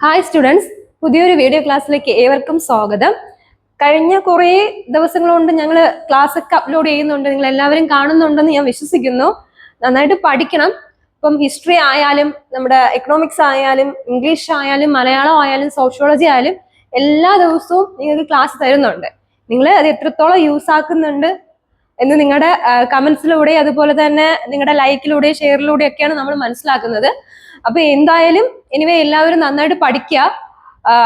Hi students, പുതിയൊരു video ക്ലാസ്സിലേക്ക് ഏവർക്കും സ്വാഗതം. കഴിഞ്ഞ കുറേ ദിവസങ്ങൾ കൊണ്ട് ഞങ്ങൾ ക്ലാസ് ഒക്കെ അപ്ലോഡ് ചെയ്യുന്നുണ്ട്. നിങ്ങൾ എല്ലാവരും കാണുന്നുണ്ടെന്ന് ഞാൻ വിശ്വസിക്കുന്നു. നന്നായിട്ട് പഠിക്കണം. ഇപ്പം ഹിസ്റ്ററി ആയാലും നമ്മുടെ എക്കണോമിക്സ് ആയാലും ഇംഗ്ലീഷ് ആയാലും മലയാളം ആയാലും സോഷ്യോളജി ആയാലും എല്ലാ ദിവസവും നിങ്ങൾക്ക് ക്ലാസ് തരുന്നുണ്ട്. നിങ്ങൾ അത് എത്രത്തോളം യൂസ് ആക്കുന്നുണ്ട് എന്ന് നിങ്ങളുടെ കമന്റ്സിലൂടെ അതുപോലെ തന്നെ നിങ്ങളുടെ ലൈക്കിലൂടെ ഷെയറിലൂടെ ഒക്കെയാണ് നമ്മൾ മനസ്സിലാക്കുന്നത്. അപ്പൊ എന്തായാലും എനിവേ എല്ലാവരും നന്നായിട്ട് പഠിക്കുക.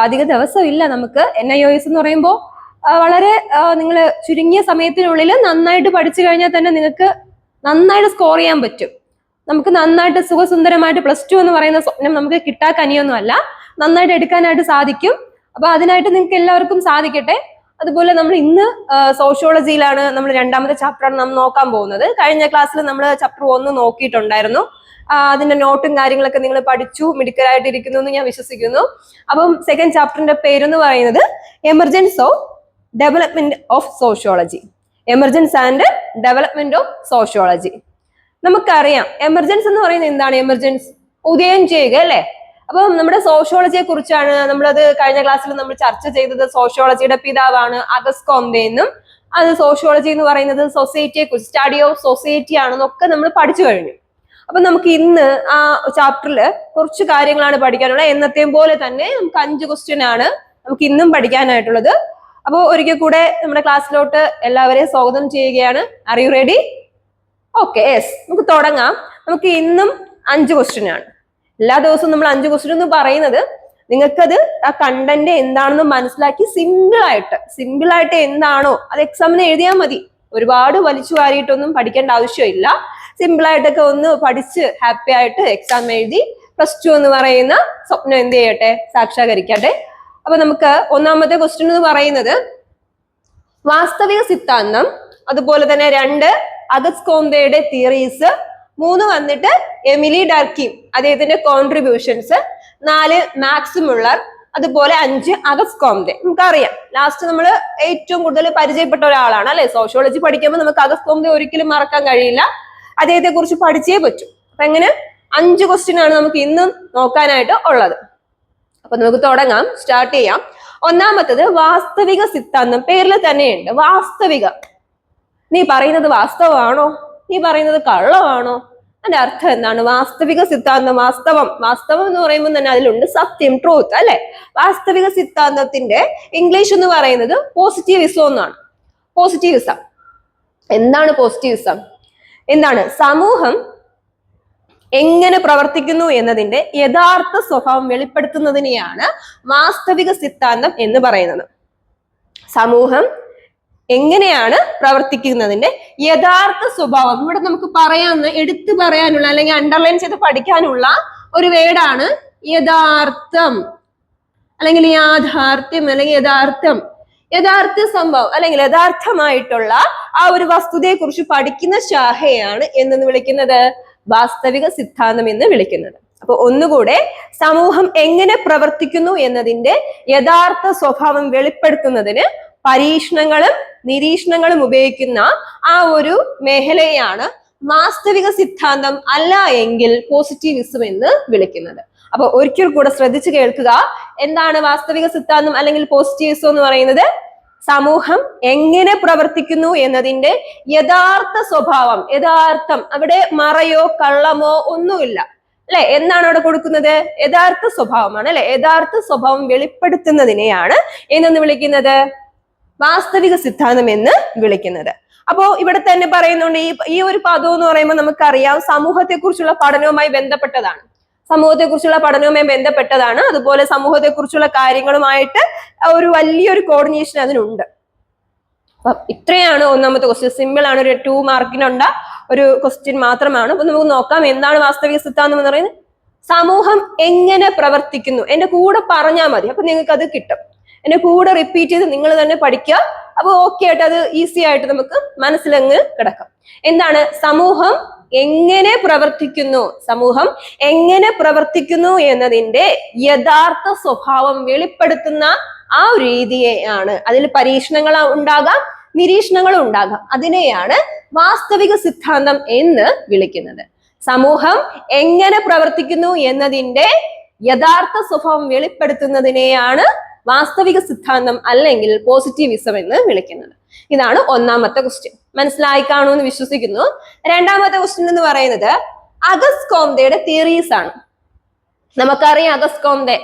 അധിക ദിവസം ഇല്ല നമുക്ക്. NIOS എന്ന് പറയുമ്പോൾ വളരെ നിങ്ങൾ ചുരുങ്ങിയ സമയത്തിനുള്ളിൽ നന്നായിട്ട് പഠിച്ചു കഴിഞ്ഞാൽ തന്നെ നിങ്ങൾക്ക് നന്നായിട്ട് സ്കോർ ചെയ്യാൻ പറ്റും. നമുക്ക് നന്നായിട്ട് സുഖസുന്ദരമായിട്ട് +2 എന്ന് പറയുന്ന സ്വപ്നം നമുക്ക് കിട്ടാക്കനിയൊന്നുമല്ല, നന്നായിട്ട് എടുക്കാനായിട്ട് സാധിക്കും. അപ്പൊ അതിനായിട്ട് നിങ്ങൾക്ക് എല്ലാവർക്കും സാധിക്കട്ടെ. അതുപോലെ നമ്മൾ ഇന്ന് സോഷ്യോളജിയിലാണ് നമ്മൾ രണ്ടാമത്തെ ചാപ്റ്ററാണ് നമ്മൾ നോക്കാൻ പോകുന്നത്. കഴിഞ്ഞ ക്ലാസ്സിൽ നമ്മൾ ചാപ്റ്റർ 1 നോക്കിയിട്ടുണ്ടായിരുന്നു. അതിന്റെ നോട്ടും കാര്യങ്ങളൊക്കെ നിങ്ങൾ പഠിച്ചു മിടുക്കരായിട്ടിരിക്കുന്നു എന്ന് ഞാൻ വിശ്വസിക്കുന്നു. അപ്പം സെക്കൻഡ് ചാപ്റ്ററിന്റെ പേരെന്ന് പറയുന്നത് emergence of development of sociology. Emergence and development of sociology. നമുക്കറിയാം എമർജൻസ് എന്ന് പറയുന്നത് എന്താണ്? എമർജൻസ് ഉദയം ചെയ്യുക അല്ലെ. അപ്പം നമ്മുടെ സോഷ്യോളജിയെ കുറിച്ചാണ് നമ്മളത് കഴിഞ്ഞ ക്ലാസ്സിൽ നമ്മൾ ചർച്ച ചെയ്തത്. സോഷ്യോളജിയുടെ പിതാവാണ് അഗസ്റ്റ് കോംതെ എന്നും, അത് സോഷ്യോളജി എന്ന് പറയുന്നത് സൊസൈറ്റിയെ കുറിച്ച് സ്റ്റഡി ഓഫ് സൊസൈറ്റി ആണെന്നൊക്കെ നമ്മൾ പഠിച്ചു കഴിഞ്ഞു. അപ്പൊ നമുക്ക് ഇന്ന് ആ ചാപ്റ്ററിൽ കുറച്ച് കാര്യങ്ങളാണ് പഠിക്കാനുള്ളത്. എന്നത്തെയും പോലെ തന്നെ നമുക്ക് 5 ക്വസ്റ്റ്യൻ ആണ് നമുക്ക് ഇന്നും പഠിക്കാനായിട്ടുള്ളത്. അപ്പോൾ ഒരിക്കൽ കൂടെ നമ്മുടെ ക്ലാസ്സിലോട്ട് എല്ലാവരെയും സ്വാഗതം ചെയ്യുകയാണ്. Are you ready? Okay, yes, നമുക്ക് തുടങ്ങാം. നമുക്ക് ഇന്നും 5 ക്വസ്റ്റ്യൻ ആണ്. എല്ലാ ദിവസവും നമ്മൾ 5 ക്വസ്റ്റ്യൻ എന്ന് പറയുന്നത് നിങ്ങൾക്കത് ആ കണ്ടന്റ് എന്താണെന്ന് മനസ്സിലാക്കി സിമ്പിൾ ആയിട്ട് എന്താണോ അത് എക്സാമിന് എഴുതിയാൽ മതി. ഒരുപാട് വലിച്ചു വാരിയിട്ടൊന്നും പഠിക്കേണ്ട ആവശ്യമില്ല. സിമ്പിൾ ആയിട്ടൊക്കെ ഒന്ന് പഠിച്ച് ഹാപ്പി ആയിട്ട് എക്സാം എഴുതി +2 എന്ന് പറയുന്ന സ്വപ്നം എന്ത് ചെയ്യട്ടെ, സാക്ഷാത്കരിക്കട്ടെ. അപ്പൊ നമുക്ക് ഒന്നാമത്തെ ക്വസ്റ്റ്യൻ എന്ന് പറയുന്നത് വാസ്തവിക സിദ്ധാന്തം, അതുപോലെ തന്നെ 2 അഗസ്റ്റ് കോംതെയുടെ തിയറീസ്, 3 വന്നിട്ട് എമിലി ഡർക്കിം അദ്ദേഹത്തിന്റെ കോൺട്രിബ്യൂഷൻസ്, 4 മാക്സ് മുള്ളർ, അതുപോലെ 5 അഗസ്റ്റ് കോംതെ. നമുക്കറിയാം ലാസ്റ്റ് നമ്മൾ ഏറ്റവും കൂടുതൽ പരിചയപ്പെട്ട ഒരാളാണ് അല്ലെ. സോഷ്യോളജി പഠിക്കുമ്പോൾ നമുക്ക് അഗസ്റ്റ് കോംതെ ഒരിക്കലും മറക്കാൻ കഴിയില്ല. അദ്ദേഹത്തെ കുറിച്ച് പഠിച്ചേ പറ്റൂ. അപ്പൊ എങ്ങനെ 5 ക്വസ്റ്റ്യൻ ആണ് നമുക്ക് ഇന്നും നോക്കാനായിട്ട് ഉള്ളത്. അപ്പൊ നമുക്ക് തുടങ്ങാം, സ്റ്റാർട്ട് ചെയ്യാം. ഒന്നാമത്തത് വാസ്തവിക സിദ്ധാന്തം. പേരിൽ തന്നെയുണ്ട് വാസ്തവിക. നീ പറയുന്നത് വാസ്തവമാണോ? നീ പറയുന്നത് കള്ളമാണോ? അതിന്റെ അർത്ഥം എന്താണ്? വാസ്തവിക സിദ്ധാന്തം, വാസ്തവം എന്ന് പറയുമ്പോൾ തന്നെ അതിലുണ്ട് സത്യം, ട്രൂത്ത് അല്ലെ. വാസ്തവിക സിദ്ധാന്തത്തിന്റെ ഇംഗ്ലീഷ് എന്ന് പറയുന്നത് പോസിറ്റിവിസം എന്നാണ്. പോസിറ്റിവിസം എന്താണ്? പോസിറ്റിവിസം എന്താണ്? സമൂഹം എങ്ങനെ പ്രവർത്തിക്കുന്നു എന്നതിന്റെ യഥാർത്ഥ സ്വഭാവം വെളിപ്പെടുത്തുന്നതിനെയാണ് വാസ്തവിക സിദ്ധാന്തം എന്ന് പറയുന്നത്. സമൂഹം എങ്ങനെയാണ് പ്രവർത്തിക്കുന്നതിന്റെ യഥാർത്ഥ സ്വഭാവം. ഇവിടെ നമുക്ക് എടുത്തു പറയാനുള്ള അല്ലെങ്കിൽ അണ്ടർലൈൻ ചെയ്ത് പഠിക്കാനുള്ള ഒരു വേർഡാണ് യഥാർത്ഥം, അല്ലെങ്കിൽ യാഥാർത്ഥ്യം, അല്ലെങ്കിൽ യഥാർത്ഥ സംഭവം അല്ലെങ്കിൽ യഥാർത്ഥമായിട്ടുള്ള ആ ഒരു വസ്തുതയെ കുറിച്ച് പഠിക്കുന്ന ശാഖയാണ് എന്ന് വിളിക്കുന്നത് വാസ്തവിക സിദ്ധാന്തം എന്ന് വിളിക്കുന്നത്. അപ്പൊ ഒന്നുകൂടെ, സമൂഹം എങ്ങനെ പ്രവർത്തിക്കുന്നു എന്നതിന്റെ യഥാർത്ഥ സ്വഭാവം വെളിപ്പെടുത്തുന്നതിന് പരീക്ഷണങ്ങളും നിരീക്ഷണങ്ങളും ഉപയോഗിക്കുന്ന ആ ഒരു മേഖലയാണ് വാസ്തവിക സിദ്ധാന്തം, അല്ല എങ്കിൽ പോസിറ്റിവിസം എന്ന് വിളിക്കുന്നത്. അപ്പൊ ഒരിക്കൽ കൂടെ ശ്രദ്ധിച്ചു കേൾക്കുക. എന്താണ് വാസ്തവിക സിദ്ധാന്തം അല്ലെങ്കിൽ പോസിറ്റിവിസം എന്ന് പറയുന്നത്? സമൂഹം എങ്ങനെ പ്രവർത്തിക്കുന്നു എന്നതിന്റെ യഥാർത്ഥ സ്വഭാവം, യഥാർത്ഥം, അവിടെ മറയോ കള്ളമോ ഒന്നുമില്ല അല്ലെ. എന്നാണ് അവിടെ കൊടുക്കുന്നത്? യഥാർത്ഥ സ്വഭാവമാണ് അല്ലെ. യഥാർത്ഥ സ്വഭാവം വെളിപ്പെടുത്തുന്നതിനെയാണ് എന്നെന്ന് വിളിക്കുന്നത് വാസ്തവിക സിദ്ധാന്തം എന്ന് വിളിക്കുന്നത്. അപ്പോ ഇവിടെ തന്നെ പറയുന്നുണ്ട് ഈ ഒരു പദം എന്ന് പറയുമ്പോൾ നമുക്കറിയാം സമൂഹത്തെ കുറിച്ചുള്ള പഠനവുമായി ബന്ധപ്പെട്ടതാണ്. അതുപോലെ സമൂഹത്തെ കുറിച്ചുള്ള കാര്യങ്ങളുമായിട്ട് ഒരു വലിയൊരു കോർഡിനേഷൻ അതിനുണ്ട്. അപ്പൊ ഇത്രയാണ് ഒന്നാമത്തെ ക്വസ്റ്റ്യൻ. സിമ്പിൾ ആണ്, ഒരു 2 മാർക്കിനുള്ള ഒരു ക്വസ്റ്റ്യൻ മാത്രമാണ്. അപ്പൊ നമുക്ക് നോക്കാം എന്താണ് വാസ്തവിക സിദ്ധാന്തം എന്ന് പറയുന്നത്. സമൂഹം എങ്ങനെ പ്രവർത്തിക്കുന്നു, എന്റെ കൂടെ പറഞ്ഞാൽ മതി, അപ്പൊ നിങ്ങൾക്ക് അത് കിട്ടും. എന്റെ കൂടെ റിപ്പീറ്റ് ചെയ്ത് നിങ്ങൾ തന്നെ പഠിക്കുക. അപ്പൊ ഓക്കെ ആയിട്ട് അത് ഈസി ആയിട്ട് നമുക്ക് മനസ്സിലങ്ങ് കിടക്കാം. എന്താണ് സമൂഹം എങ്ങനെ പ്രവർത്തിക്കുന്നു എന്നതിന്റെ യഥാർത്ഥ സ്വഭാവം വെളിപ്പെടുത്തുന്ന ആ രീതിയെയാണ്, അതിൽ പരീക്ഷണങ്ങൾ ഉണ്ടാകാം, നിരീക്ഷണങ്ങളും ഉണ്ടാകാം, അതിനെയാണ് വാസ്തവിക സിദ്ധാന്തം എന്ന് വിളിക്കുന്നത്. സമൂഹം എങ്ങനെ പ്രവർത്തിക്കുന്നു എന്നതിന്റെ യഥാർത്ഥ സ്വഭാവം വെളിപ്പെടുത്തുന്നതിനെയാണ് വാസ്തവിക സിദ്ധാന്തം അല്ലെങ്കിൽ പോസിറ്റിവിസം എന്ന് വിളിക്കുന്നത്. ഇതാണ് ഒന്നാമത്തെ ക്വസ്റ്റ്യൻ. മനസ്സിലായി കാണുമെന്ന് വിശ്വസിക്കുന്നു. രണ്ടാമത്തെ ക്വസ്റ്റ്യൻ എന്ന് പറയുന്നത് അഗസ്റ്റ് കോംതെയുടെ തിയറീസ് ആണ്. നമുക്കറിയാം അഗസ്റ്റ് കോംതെ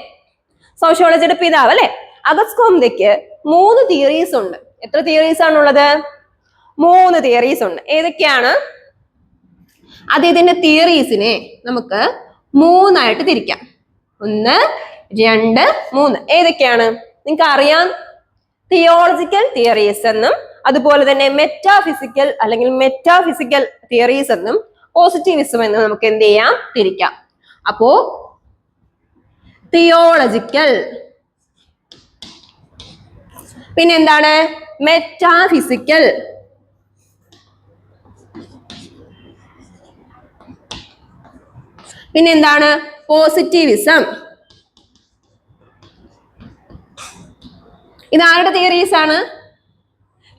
സോഷ്യോളജിയുടെ പിതാവ് അല്ലെ. അഗസ്റ്റ് കോംതെക്ക് 3 തിയറീസ് ഉണ്ട്. എത്ര തിയറീസ് ആണുള്ളത്? 3 തിയറീസ് ഉണ്ട്. ഏതൊക്കെയാണ്? അദ്ദേഹത്തിന്റെ തിയറീസിനെ നമുക്ക് 3 ആയിട്ട് തിരിക്കാം. 1, 2, 3. ഏതൊക്കെയാണ്? നിങ്ങൾക്ക് അറിയാം. തിയോളജിക്കൽ തിയറീസ് എന്നും അതുപോലെ തന്നെ മെറ്റാഫിസിക്കൽ അല്ലെങ്കിൽ മെറ്റാഫിസിക്കൽ തിയറീസ് എന്നും പോസിറ്റിവിസം എന്നും നമുക്ക് എന്ത് ചെയ്യാം? തിരിക്കാം. അപ്പോ തിയോളജിക്കൽ, പിന്നെന്താണ്? മെറ്റാഫിസിക്കൽ, പിന്നെന്താണ്? പോസിറ്റിവിസം. ഇതാരുടെ തിയറീസ് ആണ്?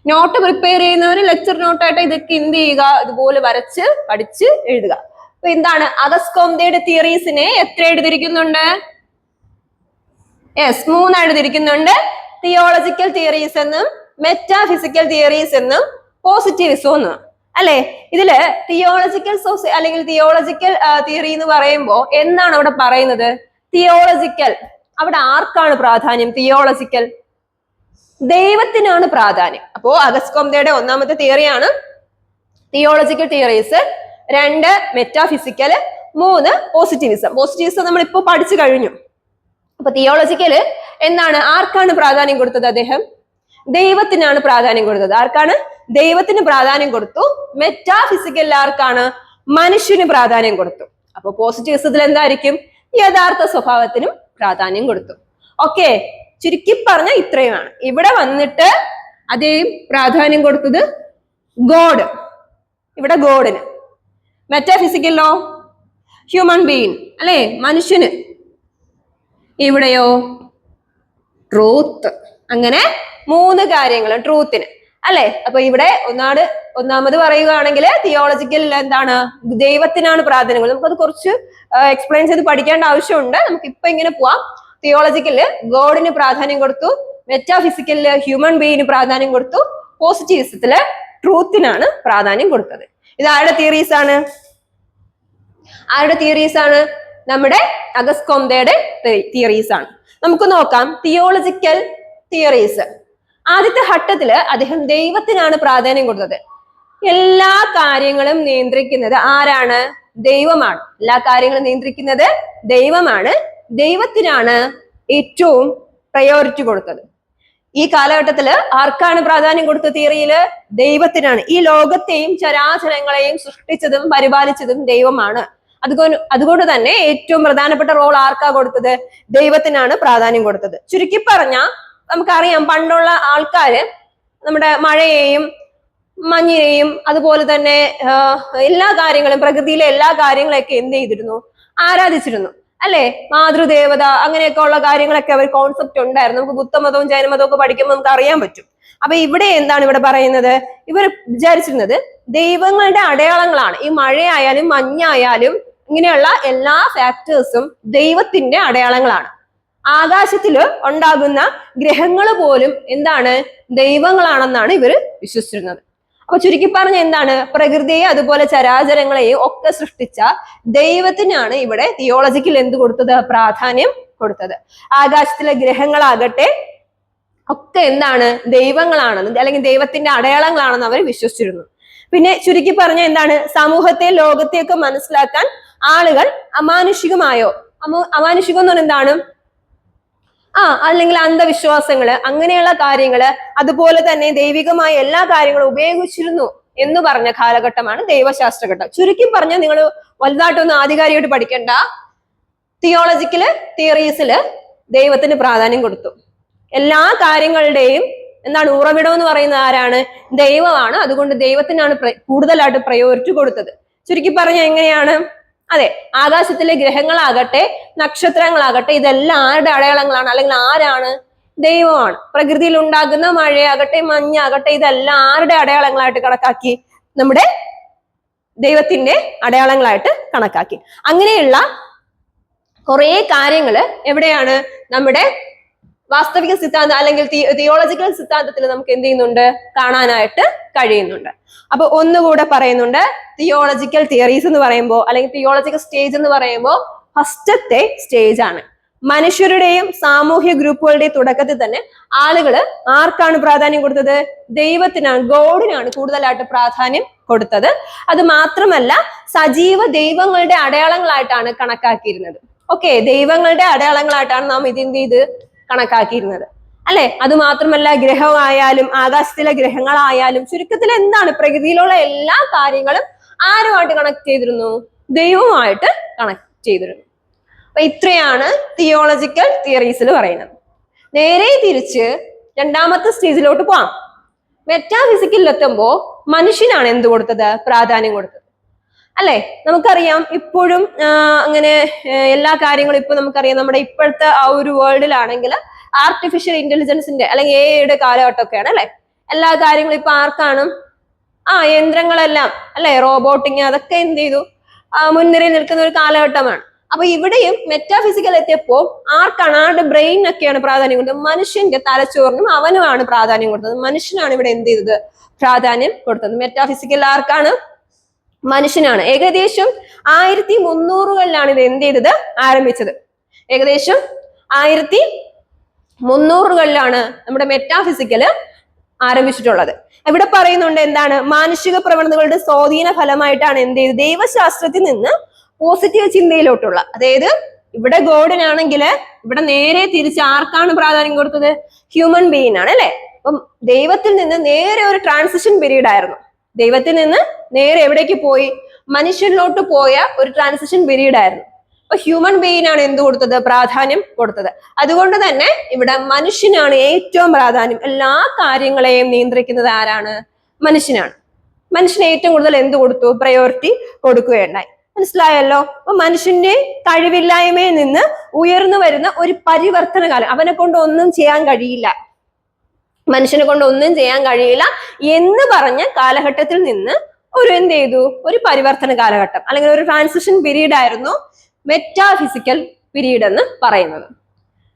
നോട്ട് പ്രിപ്പയർ ചെയ്യുന്നവര് ലെക്ചർ നോട്ടായിട്ട് ഇതൊക്കെ എന്ത് ചെയ്യുക? ഇതുപോലെ വരച്ച് പഠിച്ച് എഴുതുക. അപ്പൊ എന്താണ്? അഗസ്റ്റ് കോംതെയുടെ തിയറീസിനെ എത്ര എഴുതിയിരിക്കുന്നുണ്ട്? യെസ്, 3 ആയിട്ട് തിരിക്കുന്നുണ്ട്. തിയോളജിക്കൽ തിയറീസ് എന്നും മെറ്റാഫിസിക്കൽ തിയറീസ് എന്നും പോസിറ്റിവിസം എന്നും അല്ലെ. ഇതില് തിയോളജിക്കൽ അല്ലെങ്കിൽ തിയോളജിക്കൽ തിയറി എന്ന് പറയുമ്പോൾ എന്താണ് അവിടെ പറയുന്നത്? തിയോളജിക്കൽ, അവിടെ ആർക്കാണ് പ്രാധാന്യം? തിയോളജിക്കൽ ദൈവത്തിനാണ് പ്രാധാന്യം. അപ്പോ അഗസ്റ്റ് കോംതെയുടെ ഒന്നാമത്തെ തിയറിയാണ് theological theories, 2 metaphysical, 3 positivism. Positivism നമ്മൾ ഇപ്പോൾ പഠിച്ചു കഴിഞ്ഞു. അപ്പൊ തിയോളജിക്കല് എന്താണ്? ആർക്കാണ് പ്രാധാന്യം കൊടുത്തത്? അദ്ദേഹം ദൈവത്തിനാണ് പ്രാധാന്യം കൊടുത്തത്. ആർക്കാണ്? ദൈവത്തിന് പ്രാധാന്യം കൊടുത്തു. മെറ്റാഫിസിക്കൽ ആർക്കാണ്? മനുഷ്യന് പ്രാധാന്യം കൊടുത്തു. അപ്പൊ പോസിറ്റിവിസത്തിൽ എന്തായിരിക്കും? യഥാർത്ഥ സ്വഭാവത്തിനും പ്രാധാന്യം കൊടുത്തു. ഓക്കെ, ചുരുക്കി പറഞ്ഞ ഇത്രയുമാണ്. ഇവിടെ വന്നിട്ട് അദ്ദേഹം പ്രാധാന്യം കൊടുത്തത് ഗോഡ്, ഇവിടെ ഗോഡിന്. മെറ്റാഫിസിക്കലോ ഹ്യൂമൻ ബീയിങ് അല്ലെ, മനുഷ്യന്. ഇവിടെയോ ട്രൂത്ത്. അങ്ങനെ 3 കാര്യങ്ങൾ ട്രൂത്തിന് അല്ലെ. അപ്പൊ ഇവിടെ ഒന്നാമത് പറയുകയാണെങ്കിൽ തിയോളജിക്കൽ എന്താണ്? ദൈവത്തിനാണ് പ്രാധാന്യം. നമുക്കത് കുറച്ച് എക്സ്പ്ലെയിൻ ചെയ്ത് പഠിക്കേണ്ട ആവശ്യമുണ്ട്. നമുക്ക് ഇപ്പൊ ഇങ്ങനെ പോവാം. തിയോളജിക്കല് ഗോഡിന് പ്രാധാന്യം കൊടുത്തു, മെറ്റാഫിസിക്കലില് ഹ്യൂമൻ ബീയിന് പ്രാധാന്യം കൊടുത്തു, പോസിറ്റിവിസത്തില് ട്രൂത്തിനാണ് പ്രാധാന്യം കൊടുത്തത്. ഇത് ആരുടെ തിയറീസ് ആണ്? ആരുടെ തിയറീസ് ആണ്? നമ്മുടെ അഗസ്റ്റ് കോംതെയുടെ തിയറീസ് ആണ്. നമുക്ക് നോക്കാം തിയോളജിക്കൽ തിയറീസ്. ആദ്യത്തെ ഘട്ടത്തില് അദ്ദേഹം ദൈവത്തിനാണ് പ്രാധാന്യം കൊടുത്തത്. എല്ലാ കാര്യങ്ങളും നിയന്ത്രിക്കുന്നത് ആരാണ്? ദൈവമാണ്. എല്ലാ കാര്യങ്ങളും നിയന്ത്രിക്കുന്നത് ദൈവമാണ്. ദൈവത്തിനാണ് ഏറ്റവും പ്രയോറിറ്റി കൊടുത്തത്. ഈ കാലഘട്ടത്തില് ആർക്കാണ് പ്രാധാന്യം കൊടുത്ത തിയറിയില്? ദൈവത്തിനാണ്. ഈ ലോകത്തെയും ചരാചരങ്ങളെയും സൃഷ്ടിച്ചതും പരിപാലിച്ചതും ദൈവമാണ്. അതുകൊണ്ട് തന്നെ ഏറ്റവും പ്രധാനപ്പെട്ട റോൾ ആർക്കാ കൊടുത്തത്? ദൈവത്തിനാണ് പ്രാധാന്യം കൊടുത്തത്. ചുരുക്കി പറഞ്ഞ നമുക്കറിയാം, പണ്ടുള്ള ആൾക്കാര് നമ്മുടെ മഴയെയും മഞ്ഞിനെയും അതുപോലെ തന്നെ എല്ലാ കാര്യങ്ങളും, പ്രകൃതിയിലെ എല്ലാ കാര്യങ്ങളെയൊക്കെ എന്ത് ചെയ്തിരുന്നു? ആരാധിച്ചിരുന്നു അല്ലെ. മാതൃദേവത അങ്ങനെയൊക്കെ ഉള്ള കാര്യങ്ങളൊക്കെ അവർ കോൺസെപ്റ്റ് ഉണ്ടായിരുന്നു. നമുക്ക് ബുദ്ധമതവും ജൈനമതവും ഒക്കെ പഠിക്കുമ്പോൾ നമുക്ക് അറിയാൻ പറ്റും. അപ്പൊ ഇവിടെ എന്താണ് ഇവിടെ പറയുന്നത്? ഇവർ വിചാരിച്ചിരുന്നത് ദൈവങ്ങളുടെ അടയാളങ്ങളാണ്. ഈ മഴയായാലും മഞ്ഞായാലും ഇങ്ങനെയുള്ള എല്ലാ ഫാക്ടേഴ്സും ദൈവത്തിന്റെ അടയാളങ്ങളാണ്. ആകാശത്തില് ഉണ്ടാകുന്ന ഗ്രഹങ്ങൾ പോലും എന്താണ്? ദൈവങ്ങളാണെന്നാണ് ഇവര് വിശ്വസിച്ചിരുന്നത്. അപ്പൊ ചുരുക്കി പറഞ്ഞ എന്താണ്? പ്രകൃതിയെ അതുപോലെ ചരാചരങ്ങളെയും ഒക്കെ സൃഷ്ടിച്ച ദൈവത്തിനാണ് ഇവിടെ തിയോളജിക്കൽ എന്ത് കൊടുത്തത്? പ്രാധാന്യം കൊടുത്തത്. ആകാശത്തിലെ ഗ്രഹങ്ങളാകട്ടെ ഒക്കെ എന്താണ്? ദൈവങ്ങളാണെന്ന് അല്ലെങ്കിൽ ദൈവത്തിന്റെ അടയാളങ്ങളാണെന്ന് അവർ വിശ്വസിച്ചിരുന്നു. പിന്നെ ചുരുക്കി പറഞ്ഞ എന്താണ്? സമൂഹത്തെ ലോകത്തെയൊക്കെ മനസ്സിലാക്കാൻ ആളുകൾ അമാനുഷികമായോ, അമാനുഷികം എന്ന് പറഞ്ഞാൽ എന്താണ്? അല്ലെങ്കിൽ അന്ധവിശ്വാസങ്ങള് അങ്ങനെയുള്ള കാര്യങ്ങള് അതുപോലെ തന്നെ ദൈവികമായ എല്ലാ കാര്യങ്ങളും ഉപയോഗിച്ചിരുന്നു എന്ന് പറഞ്ഞ കാലഘട്ടമാണ് ദൈവശാസ്ത്രഘട്ടം. ചുരുക്കി പറഞ്ഞാൽ നിങ്ങൾ വലുതായിട്ടൊന്നും ആധികാരികമായിട്ട് പഠിക്കേണ്ട. തിയോളജിക്കല് തിയറീസില് ദൈവത്തിന് പ്രാധാന്യം കൊടുത്തു. എല്ലാ കാര്യങ്ങളുടെയും എന്താണ് ഉറവിടം എന്ന് പറയുന്നത് ആരാണ്? ദൈവമാണ്. അതുകൊണ്ട് ദൈവത്തിനാണ് കൂടുതലായിട്ട് പ്രയോറിറ്റി കൊടുത്തത്. ചുരുക്കി പറഞ്ഞ എങ്ങനെയാണ്? അതെ, ആകാശത്തിലെ ഗ്രഹങ്ങളാകട്ടെ നക്ഷത്രങ്ങളാകട്ടെ ഇതെല്ലാം ആരുടെ അടയാളങ്ങളാണ്? അല്ലെങ്കിൽ ആരാണ്? ദൈവമാണ്. പ്രകൃതിയിൽ ഉണ്ടാകുന്ന മഴയാകട്ടെ മഞ്ഞാകട്ടെ ഇതെല്ലാം ആരുടെ അടയാളങ്ങളായിട്ട് കണക്കാക്കി? നമ്മുടെ ദൈവത്തിന്റെ അടയാളങ്ങളായിട്ട് കണക്കാക്കി. അങ്ങനെയുള്ള കുറെ കാര്യങ്ങള് എവിടെയാണ് നമ്മുടെ വാസ്തവിക സിദ്ധാന്തം അല്ലെങ്കിൽ തിയോളജിക്കൽ സിദ്ധാന്തത്തിൽ നമുക്ക് എന്ത് ചെയ്യുന്നുണ്ട്, കാണാനായിട്ട് കഴിയുന്നുണ്ട്. അപ്പൊ ഒന്നുകൂടെ പറയുന്നുണ്ട്, തിയോളജിക്കൽ തിയറീസ് എന്ന് പറയുമ്പോൾ അല്ലെങ്കിൽ തിയോളജിക്കൽ സ്റ്റേജ് എന്ന് പറയുമ്പോൾ ഫസ്റ്റത്തെ സ്റ്റേജ് ആണ്. മനുഷ്യരുടെയും സാമൂഹ്യ ഗ്രൂപ്പുകളുടെയും തുടക്കത്തിൽ തന്നെ ആളുകള് ആർക്കാണ് പ്രാധാന്യം കൊടുത്തത്? ദൈവത്തിനാണ്, ഗോഡിനാണ് കൂടുതലായിട്ട് പ്രാധാന്യം കൊടുത്തത്. അത് മാത്രമല്ല സജീവ ദൈവങ്ങളുടെ അടയാളങ്ങളായിട്ടാണ് കണക്കാക്കിയിരുന്നത്. ഓക്കെ, ദൈവങ്ങളുടെ അടയാളങ്ങളായിട്ടാണ് നാം എന്ത് ചെയ്ത് കണക്കാക്കിയിരുന്നത് അല്ലെ. അത് മാത്രമല്ല ഗ്രഹമായാലും ആകാശത്തിലെ ഗ്രഹങ്ങളായാലും ചുരുക്കത്തിൽ എന്താണ്, പ്രകൃതിയിലുള്ള എല്ലാ കാര്യങ്ങളും ആരുമായിട്ട് കണക്ട് ചെയ്തിരുന്നു? ദൈവവുമായിട്ട് കണക്ട് ചെയ്തിരുന്നു. അപ്പൊ ഇത്രയാണ് തിയോളജിക്കൽ തിയറീസിൽ പറയുന്നത്. നേരെ തിരിച്ച് രണ്ടാമത്തെ സ്റ്റേജിലോട്ട് പോവാം. മെറ്റാഫിസിക്കലിൽ എത്തുമ്പോ മനുഷ്യനാണ് എന്ത് കൊടുത്തത്? പ്രാധാന്യം കൊടുത്തത് അല്ലെ. നമുക്കറിയാം ഇപ്പോഴും അങ്ങനെ എല്ലാ കാര്യങ്ങളും ഇപ്പൊ നമുക്കറിയാം നമ്മുടെ ഇപ്പോഴത്തെ ആ ഒരു വേൾഡിലാണെങ്കിൽ ആർട്ടിഫിഷ്യൽ ഇന്റലിജൻസിന്റെ അല്ലെങ്കിൽ എഐയുടെ കാലഘട്ടമൊക്കെയാണ് അല്ലെ. എല്ലാ കാര്യങ്ങളും ഇപ്പൊ ആർക്കാണ്? യന്ത്രങ്ങളെല്ലാം അല്ലെ, റോബോട്ടിങ് അതൊക്കെ എന്ത് ചെയ്തു മുൻനിരയിൽ നിൽക്കുന്ന ഒരു കാലഘട്ടമാണ്. അപ്പൊ ഇവിടെയും മെറ്റാഫിസിക്കൽ എത്തിയപ്പോ ആർക്കാണ്? ആരുടെ ബ്രെയിനൊക്കെയാണ് പ്രാധാന്യം കൊടുത്തത്? മനുഷ്യന്റെ തലച്ചോറിനും അവനുമാണ് പ്രാധാന്യം കൊടുത്തത്. മനുഷ്യനാണ് ഇവിടെ എന്ത് ചെയ്തത്? പ്രാധാന്യം കൊടുത്തത്. മെറ്റാഫിസിക്കൽ ആർക്കാണ്? മനുഷ്യനാണ്. ഏകദേശം 1300-കളിലാണ് ഇത് എന്ത് ചെയ്തത്? ആരംഭിച്ചത്. ഏകദേശം 1300-കളിലാണ് നമ്മുടെ മെറ്റാഫിസിക്കല് ആരംഭിച്ചിട്ടുള്ളത്. ഇവിടെ പറയുന്നുണ്ട് എന്താണ്? മാനുഷിക പ്രവണതകളുടെ സ്വാധീന ഫലമായിട്ടാണ് എന്ത് ചെയ്തത്? ദൈവശാസ്ത്രത്തിൽ നിന്ന് പോസിറ്റീവ് ചിന്തയിലോട്ടുള്ള, അതായത് ഇവിടെ ഗോഡിനാണെങ്കിൽ ഇവിടെ നേരെ തിരിച്ച് ആർക്കാണ് പ്രാധാന്യം കൊടുത്തത്? ഹ്യൂമൻ ബീയിങ് ആണ് അല്ലെ. അപ്പം ദൈവത്തിൽ നിന്ന് നേരെ ഒരു ട്രാൻസിഷൻ പീരീഡ് ആയിരുന്നു. ദൈവത്തിൽ നിന്ന് നേരെ എവിടേക്ക് പോയി? മനുഷ്യരിലോട്ട് പോയ ഒരു ട്രാൻസിഷൻ പീരീഡ് ആയിരുന്നു. അപ്പൊ ഹ്യൂമൻ ബീയിനാണ് എന്ത് കൊടുത്തത്? പ്രാധാന്യം കൊടുത്തത്. അതുകൊണ്ട് തന്നെ ഇവിടെ മനുഷ്യനാണ് ഏറ്റവും പ്രാധാന്യം. എല്ലാ കാര്യങ്ങളെയും നിയന്ത്രിക്കുന്നത് ആരാണ്? മനുഷ്യനാണ്. മനുഷ്യന് ഏറ്റവും കൂടുതൽ എന്ത് കൊടുത്തു? പ്രയോറിറ്റി കൊടുക്കുകയുണ്ടായി. മനസ്സിലായല്ലോ. അപ്പൊ മനുഷ്യന്റെ കഴിവില്ലായ്മയിൽ നിന്ന് ഉയർന്നു വരുന്ന ഒരു പരിവർത്തന കാലം. അവനെ കൊണ്ട് ഒന്നും ചെയ്യാൻ കഴിയില്ല, മനുഷ്യനെ കൊണ്ട് ഒന്നും ചെയ്യാൻ കഴിയില്ല എന്ന് പറഞ്ഞ കാലഘട്ടത്തിൽ നിന്ന് ഒരു എന്ത് ചെയ്തു? ഒരു പരിവർത്തന കാലഘട്ടം അല്ലെങ്കിൽ ഒരു ട്രാൻസിഷൻ പീരീഡ് ആയിരുന്നു മെറ്റാഫിസിക്കൽ പീരീഡ് എന്ന് പറയുന്നത്.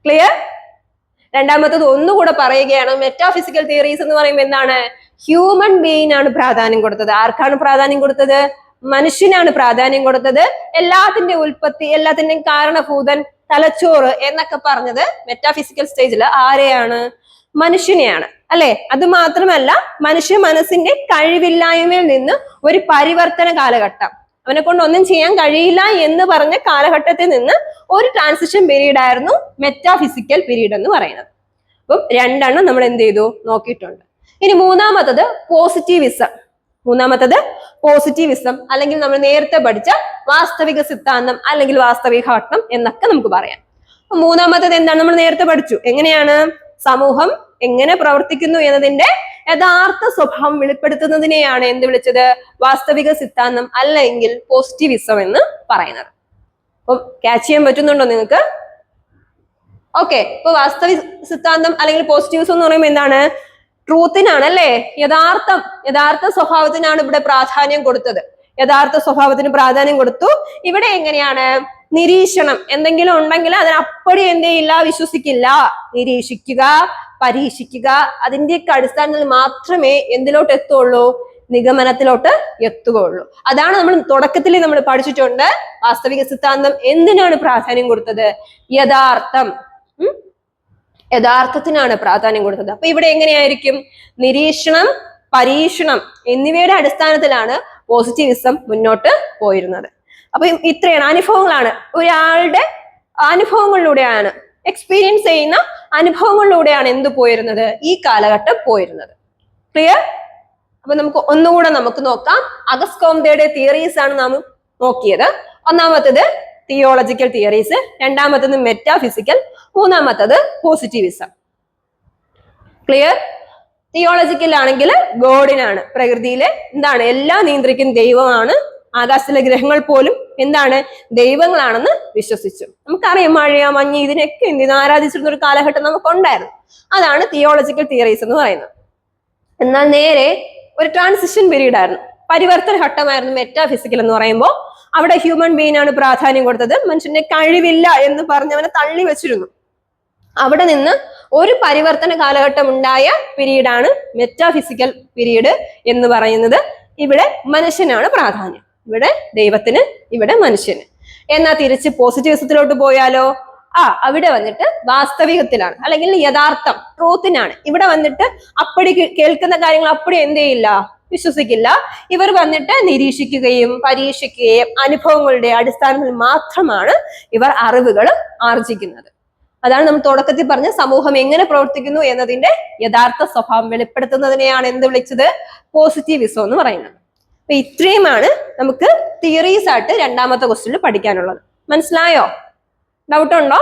ക്ലിയർ? രണ്ടാമത്തത് ഒന്നുകൂടെ പറയുകയാണ്. മെറ്റാഫിസിക്കൽ തിയറീസ് എന്ന് പറയുമ്പോൾ എന്താണ്? ഹ്യൂമൻ ബീയിനാണ് പ്രാധാന്യം കൊടുത്തത്. ആർക്കാണ് പ്രാധാന്യം കൊടുത്തത്? മനുഷ്യനാണ് പ്രാധാന്യം കൊടുത്തത്. എല്ലാത്തിന്റെ ഉൽപ്പത്തി, എല്ലാത്തിന്റെയും കാരണഭൂതൻ, തലച്ചോറ് എന്നൊക്കെ പറഞ്ഞത് മെറ്റാഫിസിക്കൽ സ്റ്റേജിൽ ആരെയാണ്? മനുഷ്യനെയാണ് അല്ലെ. അത് മാത്രമല്ല മനുഷ്യ മനസ്സിന്റെ കഴിവില്ലായ്മയിൽ നിന്ന് ഒരു പരിവർത്തന കാലഘട്ടം, അവനെ കൊണ്ട് ഒന്നും ചെയ്യാൻ കഴിയില്ല എന്ന് പറഞ്ഞ കാലഘട്ടത്തിൽ നിന്ന് ഒരു ട്രാൻസിഷൻ പീരീഡ് ആയിരുന്നു മെറ്റാഫിസിക്കൽ പീരീഡ് എന്ന് പറയുന്നത്. അപ്പം രണ്ടെണ്ണം നമ്മൾ എന്ത് ചെയ്തു? നോക്കിയിട്ടുണ്ട്. ഇനി മൂന്നാമത്തത് പോസിറ്റീവിസം. പോസിറ്റീവിസം അല്ലെങ്കിൽ നമ്മൾ നേരത്തെ പഠിച്ച വാസ്തവിക സിദ്ധാന്തം അല്ലെങ്കിൽ വാസ്തവികഘട്ടം എന്നൊക്കെ നമുക്ക് പറയാം. മൂന്നാമത്തത് എന്താണ്? നമ്മൾ നേരത്തെ പഠിച്ചു. എങ്ങനെയാണ് സമൂഹം എങ്ങനെ പ്രവർത്തിക്കുന്നു എന്നതിന്റെ യഥാർത്ഥ സ്വഭാവം വെളിപ്പെടുത്തുന്നതിനെയാണ് എന്ത് വിളിച്ചത്? വാസ്തവിക സിദ്ധാന്തം അല്ലെങ്കിൽ പോസിറ്റീവിസം എന്ന് പറയുന്നത്. അപ്പം ക്യാച്ച് ചെയ്യാൻ പറ്റുന്നുണ്ടോ നിങ്ങൾക്ക്? ഓക്കെ. ഇപ്പൊ വാസ്തവിക സിദ്ധാന്തം അല്ലെങ്കിൽ പോസിറ്റീവിസം എന്ന് പറയുമ്പോൾ എന്താണ്? ട്രൂത്തിനാണ് അല്ലെ, യഥാർത്ഥ സ്വഭാവത്തിനാണ് ഇവിടെ പ്രാധാന്യം കൊടുത്തത്. യഥാർത്ഥ സ്വഭാവത്തിന് പ്രാധാന്യം കൊടുത്തു. ഇവിടെ എങ്ങനെയാണ്? നിരീക്ഷണം എന്തെങ്കിലും ഉണ്ടെങ്കിൽ അതിനപ്പടി എന്ത് ചെയ്യില്ല? വിശ്വസിക്കില്ല. നിരീക്ഷിക്കുക, പരീക്ഷിക്കുക, അതിന്റെയൊക്കെ അടിസ്ഥാനത്തിൽ മാത്രമേ എന്തിലോട്ട് എത്തുള്ളൂ? നിഗമനത്തിലോട്ട് എത്തുകയുള്ളൂ. അതാണ് നമ്മൾ തുടക്കത്തിൽ നമ്മൾ പഠിച്ചിട്ടുണ്ട്. വാസ്തവിക സിദ്ധാന്തം എന്തിനാണ് പ്രാധാന്യം കൊടുത്തത്? യഥാർത്ഥത്തിനാണ് പ്രാധാന്യം കൊടുത്തത്. അപ്പൊ ഇവിടെ എങ്ങനെയായിരിക്കും? നിരീക്ഷണം, പരീക്ഷണം എന്നിവയുടെ അടിസ്ഥാനത്തിലാണ് പോസിറ്റീവിസം മുന്നോട്ട് പോയിരുന്നത്. അപ്പൊ ഇത്രയാണ് അനുഭവങ്ങളാണ്, ഒരാളുടെ അനുഭവങ്ങളിലൂടെയാണ്, എക്സ്പീരിയൻസ് ചെയ്യുന്ന അനുഭവങ്ങളിലൂടെയാണ് എന്ത് പോയിരുന്നത്? ഈ കാലഘട്ടം പോയിരുന്നത്. ക്ലിയർ? അപ്പൊ നമുക്ക് ഒന്നുകൂടെ നമുക്ക് നോക്കാം. അഗസ്റ്റ് കോംതെയുടെ തിയറീസ് ആണ് നാം നോക്കിയത്. ഒന്നാമത്തേത് തിയോളജിക്കൽ തിയറീസ്, രണ്ടാമത്തത് മെറ്റാഫിസിക്കൽ, മൂന്നാമത്തത് പോസിറ്റീവിസം. ക്ലിയർ? തിയോളജിക്കൽ ആണെങ്കിൽ ഗോഡിനാണ്, പ്രകൃതിയിലെ എന്താണ് എല്ലാം നിയന്ത്രിക്കുന്ന ദൈവമാണ്. ആകാശത്തിലെ ഗ്രഹങ്ങൾ പോലും എന്താണ്? ദൈവങ്ങളാണെന്ന് വിശ്വസിച്ചു. നമുക്കറിയാം മഴ, മഞ്ഞ് ഇതിനൊക്കെ എന്തിനാ ആരാധിച്ചിരുന്ന ഒരു കാലഘട്ടം നമുക്കുണ്ടായിരുന്നു. അതാണ് തിയോളജിക്കൽ തിയറീസ് എന്ന് പറയുന്നത്. എന്നാൽ നേരെ ഒരു ട്രാൻസിഷൻ പീരീഡ് ആയിരുന്നു, പരിവർത്തന ഘട്ടമായിരുന്നു മെറ്റാഫിസിക്കൽ എന്ന് പറയുമ്പോൾ. അവിടെ ഹ്യൂമൻ ബീയിങ് ആണ് പ്രാധാന്യം കൊടുത്തത്. മനുഷ്യന്റെ കഴിവില്ല എന്ന് പറഞ്ഞവനെ തള്ളി വെച്ചിരുന്നു. അവിടെ നിന്ന് ഒരു പരിവർത്തന കാലഘട്ടം ഉണ്ടായ പീരീഡാണ് മെറ്റാഫിസിക്കൽ പീരീഡ് എന്ന് പറയുന്നത്. ഇവിടെ മനുഷ്യനാണ് പ്രാധാന്യം, ഇവിടെ ദൈവത്തിന്, ഇവിടെ മനുഷ്യന്. എന്നാൽ തിരിച്ച് പോസിറ്റിവിസത്തിലോട്ട് പോയാലോ, അവിടെ വന്നിട്ട് വാസ്തവികത്തിലാണ്, അല്ലെങ്കിൽ യഥാർത്ഥം, ട്രൂത്തിനാണ്. ഇവിടെ വന്നിട്ട് അപ്പടി കേൾക്കുന്ന കാര്യങ്ങൾ അപ്പടി എന്ത് ചെയ്യില്ല, വിശ്വസിക്കില്ല. ഇവർ വന്നിട്ട് നിരീക്ഷിക്കുകയും പരീക്ഷിക്കുകയും അനുഭവങ്ങളുടെ അടിസ്ഥാനത്തിൽ മാത്രമാണ് ഇവർ അറിവുകൾ ആർജിക്കുന്നത്. അതാണ് നമ്മൾ തുടക്കത്തിൽ പറഞ്ഞ സമൂഹം എങ്ങനെ പ്രവർത്തിക്കുന്നു എന്നതിന്റെ യഥാർത്ഥ സ്വഭാവം വെളിപ്പെടുത്തുന്നതിനെയാണ് എന്ത് വിളിച്ചത്, പോസിറ്റിവിസം എന്ന് പറയുന്നത്. അപ്പൊ ഇത്രയുമാണ് നമുക്ക് തിയറീസ് ആയിട്ട് രണ്ടാമത്തെ ക്വസ്റ്റ്യനിൽ പഠിക്കാനുള്ളത്. മനസ്സിലായോ? ഡൗട്ട് ഉണ്ടോ?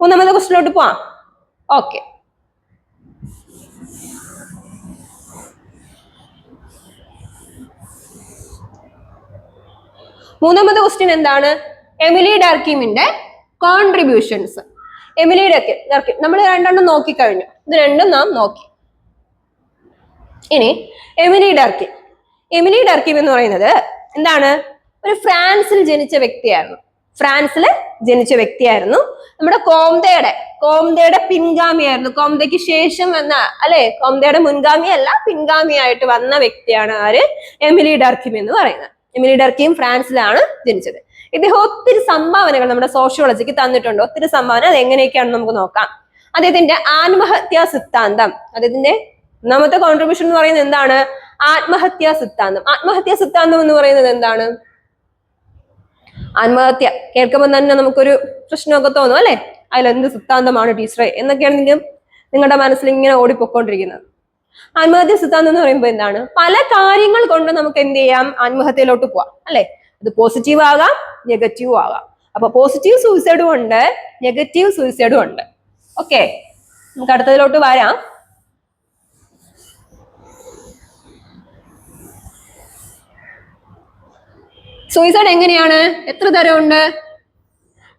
മൂന്നാമത്തെ ക്വസ്റ്റ്യനിലോട്ട് പോവാം. ഓക്കെ, മൂന്നാമത്തെ ക്വസ്റ്റ്യൻ എന്താണ്? എമിലി ഡർക്കീമിന്റെ കോൺട്രിബ്യൂഷൻസ്. എമിലി ഡർക്കീം നമ്മൾ രണ്ടെണ്ണം നോക്കിക്കഴിഞ്ഞു, ഇത് രണ്ടും നാം നോക്കി. ഇനി എമിലി ഡർക്കീം എന്ന് പറയുന്നത് എന്താണ്? ഒരു ഫ്രാൻസിൽ ജനിച്ച വ്യക്തിയായിരുന്നു. നമ്മുടെ കോംതയുടെ പിൻഗാമിയായിരുന്നു. കോംതയ്ക്ക് ശേഷം വന്ന, അല്ലെ, കോംതയുടെ മുൻഗാമിയല്ല, പിൻഗാമിയായിട്ട് വന്ന വ്യക്തിയാണ് ആര്? എമിലി ഡർക്കീം എന്ന് പറയുന്നത്. എമിലി ഡർക്കീം ഫ്രാൻസിലാണ് ജനിച്ചത്. ഇദ്ദേഹം ഒത്തിരി സംഭാവനകൾ നമ്മുടെ സോഷ്യോളജിക്ക് തന്നിട്ടുണ്ട്. ഒത്തിരി സംഭാവന. അത് എങ്ങനെയൊക്കെയാണെന്ന് നമുക്ക് നോക്കാം. അദ്ദേഹത്തിന്റെ ആത്മഹത്യാ സിദ്ധാന്തം, അദ്ദേഹത്തിന്റെ ഒന്നാമത്തെ കോൺട്രിബ്യൂഷൻ എന്ന് പറയുന്നത് എന്താണ്? ആത്മഹത്യാ സിദ്ധാന്തം. ആത്മഹത്യാ സിദ്ധാന്തം എന്ന് പറയുന്നത് എന്താണ്? ആത്മഹത്യ കേൾക്കുമ്പോൾ തന്നെ നമുക്കൊരു പ്രശ്നമൊക്കെ തോന്നും, അല്ലെ? അതിലെന്ത് സിദ്ധാന്തമാണ് ടീച്ചറെ എന്നൊക്കെയാണ് നിങ്ങളുടെ മനസ്സിൽ ഇങ്ങനെ ഓടിപ്പോയിക്കൊണ്ടിരിക്കുന്നത്. ആത്മഹത്യ സിദ്ധാന്തം എന്ന് പറയുമ്പോൾ എന്താണ്? പല കാര്യങ്ങൾ കൊണ്ട് നമുക്ക് എന്ത് ചെയ്യാം, ആത്മഹത്യയിലോട്ട് പോവാം, അല്ലെ? അത് പോസിറ്റീവ് ആകാം, നെഗറ്റീവ് ആകാം. അപ്പൊ പോസിറ്റീവ് സൂയിസൈഡും ഉണ്ട്, നെഗറ്റീവ് സൂയിസൈഡും ഉണ്ട്. ഓക്കെ, നമുക്ക് അടുത്തതിലോട്ട് വരാം. സൂയിസൈഡ് എങ്ങനെയാണ്? എത്ര തരമുണ്ട്?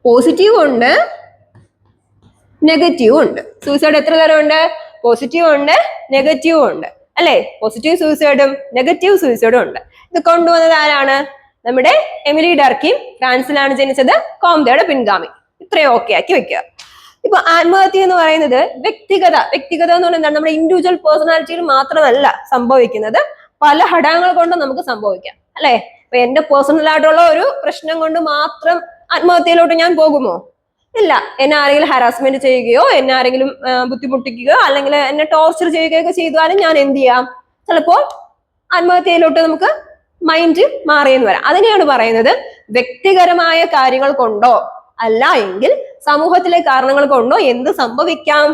പോസിറ്റീവ് ഉണ്ട്, നെഗറ്റീവ് ഉണ്ട്. സൂയിസൈഡ് എത്ര തരമുണ്ട്? പോസിറ്റീവ് ഉണ്ട്, നെഗറ്റീവ് ഉണ്ട്, അല്ലെ? പോസിറ്റീവ് സൂയിസൈഡും നെഗറ്റീവ് സൂയിസൈഡും ഉണ്ട്. ഇത് കൊണ്ടുവന്നത് ആരാണ്? നമ്മുടെ എമിലി ഡർക്കീം. ഫ്രാൻസിലാണ് ജനിച്ചത്, കോംതയുടെ പിൻഗാമി. ഇത്രയും ഓക്കെ ആക്കി വെക്കുക. ഇപ്പൊ ആത്മഹത്യ എന്ന് പറയുന്നത് വ്യക്തിഗത എന്ന് പറഞ്ഞാൽ എന്താണ്? നമ്മുടെ ഇൻഡിവിജ്വൽ പേഴ്സണാലിറ്റിയിൽ മാത്രമല്ല സംഭവിക്കുന്നത്, പല ഘടകങ്ങൾ കൊണ്ട് നമുക്ക് സംഭവിക്കാം, അല്ലെ? ഇപ്പൊ എന്റെ പേഴ്സണൽ ആയിട്ടുള്ള ഒരു പ്രശ്നം കൊണ്ട് മാത്രം ആത്മഹത്യയിലോട്ട് ഞാൻ പോകുമോ? ഇല്ല. എന്നെ ആരെങ്കിലും ഹറാസ്മെന്റ് ചെയ്യുകയോ, എന്നെ ആരെങ്കിലും ബുദ്ധിമുട്ടിക്കുകയോ, അല്ലെങ്കിൽ എന്നെ ടോർച്ചർ ചെയ്യുകയൊക്കെ ചെയ്താലും ഞാൻ എന്ത് ചെയ്യാം? ചിലപ്പോൾ ആത്മഹത്യയിലോട്ട് നമുക്ക് മൈൻഡ് മാറിയെന്ന് വരാം. അതിനെയാണ് പറയുന്നത് വ്യക്തിപരമായ കാര്യങ്ങൾ കൊണ്ടോ അല്ല എങ്കിൽ സമൂഹത്തിലെ കാരണങ്ങൾ കൊണ്ടോ എന്ത് സംഭവിക്കാം?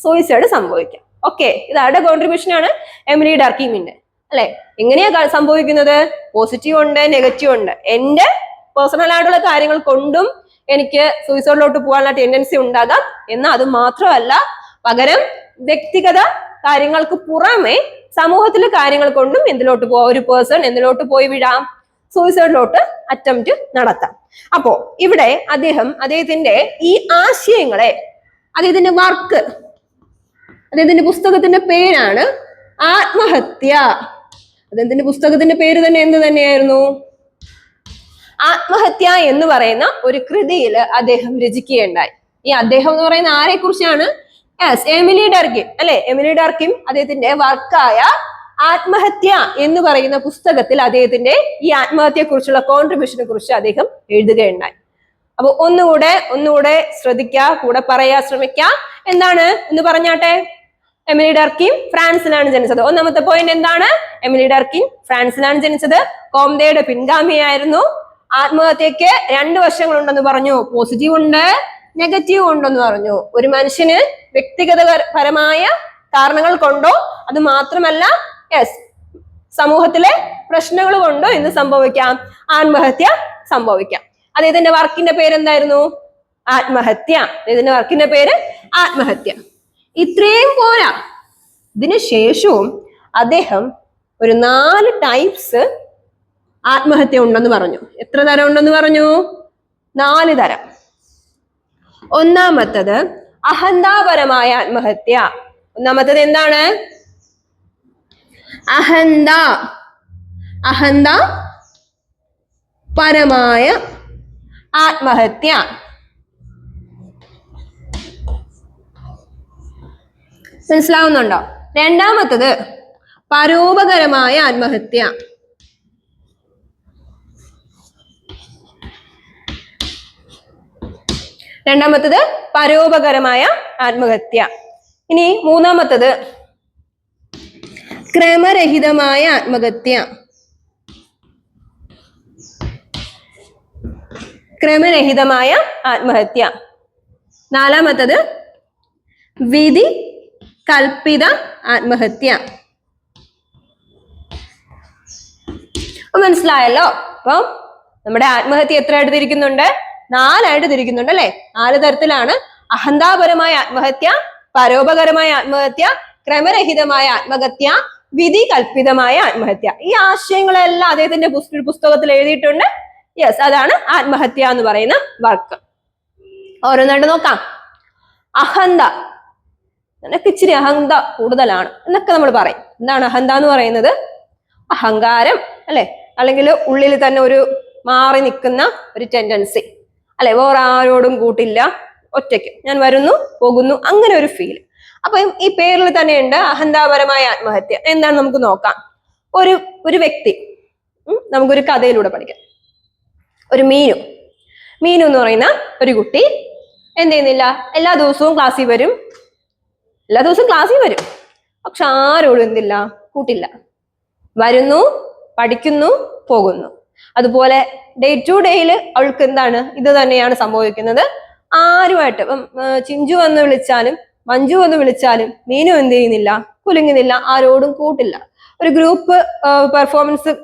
സൂയിസൈഡ് സംഭവിക്കാം. ഓക്കെ, ഇത് ആരുടെ കോൺട്രിബ്യൂഷൻ ആണ്? എമിലി ഡർക്കീമിന്റെ, അല്ലെ? എങ്ങനെയാ സംഭവിക്കുന്നത്? പോസിറ്റീവ് ഉണ്ട്, നെഗറ്റീവ് ഉണ്ട്. എന്റെ പേഴ്സണൽ ആയിട്ടുള്ള കാര്യങ്ങൾ കൊണ്ടും എനിക്ക് സൂയിസൈഡിലോട്ട് പോകാനുള്ള ടെൻഡൻസി ഉണ്ടാകാം. എന്നാൽ അത് മാത്രമല്ല, പകരം വ്യക്തിഗത കാര്യങ്ങൾക്ക് പുറമെ സമൂഹത്തിലെ കാര്യങ്ങൾ കൊണ്ടും എന്തിലോട്ട് പോവാം? ഒരു പേഴ്സൺ എന്തിലോട്ട് പോയി വിടാം? സൂയിസൈഡിലോട്ട് അറ്റംപ്റ്റ് നടത്താം. അപ്പോ ഇവിടെ അദ്ദേഹത്തിന്റെ ഈ ആശയങ്ങളെ, അദ്ദേഹത്തിന്റെ വർക്ക്, അദ്ദേഹത്തിന്റെ പുസ്തകത്തിന്റെ പേരാണ് ആത്മഹത്യ. അദ്ദേഹത്തിന്റെ പുസ്തകത്തിന്റെ പേര് തന്നെ എന്ത് തന്നെയായിരുന്നു? ആത്മഹത്യ എന്ന് പറയുന്ന ഒരു കൃതിയിൽ അദ്ദേഹം രചിക്കുകയുണ്ടായി. ഈ അദ്ദേഹം എന്ന് പറയുന്ന ആരെ കുറിച്ചാണ്? എമിലി ഡർക്കീം, അല്ലെ? എമിലി ഡർക്കീം അദ്ദേഹത്തിന്റെ വർക്കായ ആത്മഹത്യ എന്ന് പറയുന്ന പുസ്തകത്തിൽ അദ്ദേഹത്തിന്റെ ഈ ആത്മഹത്യയെ കുറിച്ചുള്ള കോൺട്രിബ്യൂഷനെ കുറിച്ച് അദ്ദേഹം എഴുതുകയുണ്ടായി. അപ്പൊ ഒന്നുകൂടെ ശ്രദ്ധിക്കുക, കൂടെ പറയാൻ ശ്രമിക്കുക. എന്താണ് എന്ന് പറഞ്ഞാട്ടെ? എമിലി ഡർക്കീം ഫ്രാൻസിലാണ് ജനിച്ചത്. ഒന്നാമത്തെ പോയിന്റ് എന്താണ്? എമിലി ഡർക്കീം ഫ്രാൻസിലാണ് ജനിച്ചത്, കോംതയുടെ പിൻഗാമിയായിരുന്നു. ആത്മഹത്യക്ക് 2 വശങ്ങളുണ്ടെന്ന് പറഞ്ഞു. പോസിറ്റീവ് ഉണ്ട്, നെഗറ്റീവ് ഉണ്ടെന്ന് പറഞ്ഞു. ഒരു മനുഷ്യന് വ്യക്തിഗതപരമായ കാരണങ്ങൾ കൊണ്ടോ അത് മാത്രമല്ല സമൂഹത്തിലെ പ്രശ്നങ്ങൾ കൊണ്ടോ എന്ത് സംഭവിക്കാം? ആത്മഹത്യ സംഭവിക്കാം. അദ്ദേഹത്തിന്റെ വർക്കിന്റെ പേര് എന്തായിരുന്നു? ആത്മഹത്യ. അദ്ദേഹത്തിന്റെ വർക്കിന്റെ പേര് ആത്മഹത്യ. ഇത്രയും പോരാ, ഇതിനു ശേഷവും അദ്ദേഹം ഒരു 4 ടൈപ്സ് ആത്മഹത്യ ഉണ്ടെന്ന് പറഞ്ഞു. എത്ര തരം ഉണ്ടെന്ന് പറഞ്ഞു? 4 തരം. ഒന്നാമത്തത് അഹന്താപരമായ ആത്മഹത്യ. ഒന്നാമത്തത് എന്താണ്? അഹന്ത പരമായ ആത്മഹത്യ. മനസ്സിലാവുന്നുണ്ടോ? രണ്ടാമത്തത് പരോപകരമായ ആത്മഹത്യ. രണ്ടാമത്തത് പരോപകരമായ ആത്മഹത്യ. ഇനി മൂന്നാമത്തത് ക്രമരഹിതമായ ആത്മഹത്യ. ക്രമരഹിതമായ ആത്മഹത്യ. നാലാമത്തത് വിധി കൽപ്പിത ആത്മഹത്യ. മനസ്സിലായല്ലോ? അപ്പം നമ്മുടെ ആത്മഹത്യ എത്രയായിട്ട് തിരിക്കുന്നുണ്ട്? 4 തിരിക്കുന്നുണ്ട് അല്ലെ? 4 തരത്തിലാണ്. അഹന്താപരമായ ആത്മഹത്യ, പരോപകരമായ ആത്മഹത്യ, ക്രമരഹിതമായ ആത്മഹത്യ, വിധി കൽപ്പിതമായ ആത്മഹത്യ. ഈ ആശയങ്ങളെല്ലാം അദ്ദേഹത്തിന്റെ പുസ്തകത്തിൽ എഴുതിയിട്ടുണ്ട്. യെസ്, അതാണ് ആത്മഹത്യ എന്ന് പറയുന്ന വർക്ക്. ഓരോന്നായിട്ട് നോക്കാം. അഹന്ത, നിനക്ക് ഇച്ചിരി അഹന്ത കൂടുതലാണ് എന്നൊക്കെ നമ്മൾ പറയും. എന്താണ് അഹന്ത എന്ന് പറയുന്നത്? അഹങ്കാരം അല്ലെ, അല്ലെങ്കിൽ ഉള്ളിൽ തന്നെ ഒരു മാറി നിൽക്കുന്ന ഒരു ടെൻഡൻസി അല്ലെ, വേറെ ആരോടും കൂട്ടില്ല, ഒറ്റയ്ക്ക് ഞാൻ വരുന്നു പോകുന്നു, അങ്ങനെ ഒരു ഫീൽ. അപ്പൊ ഈ പേരിൽ തന്നെയുണ്ട് അഹന്താപരമായ ആത്മഹത്യ. എന്താണ് നമുക്ക് നോക്കാം. ഒരു വ്യക്തി, നമുക്കൊരു കഥയിലൂടെ പഠിക്കാം. ഒരു മീനു എന്ന് പറയുന്ന ഒരു കുട്ടി എന്ത് ചെയ്യുന്നില്ല, എല്ലാ ദിവസവും ക്ലാസ്സിൽ വരും, പക്ഷെ ആരോടും എന്തില്ല, കൂട്ടില്ല. വരുന്നു, പഠിക്കുന്നു, പോകുന്നു. അതുപോലെ ഡേ ടു ഡേയിൽ അവൾക്ക് എന്താണ്, ഇത് തന്നെയാണ് സംഭവിക്കുന്നത്. ആരുമായിട്ട് ചിഞ്ചു എന്ന് വിളിച്ചാലും മഞ്ജു എന്ന് വിളിച്ചാലും മീനു എന്ത് ചെയ്യുന്നില്ല, കുലുങ്ങുന്നില്ല, ആരോടും കൂട്ടില്ല. ഒരു ഗ്രൂപ്പ് പെർഫോമൻസ്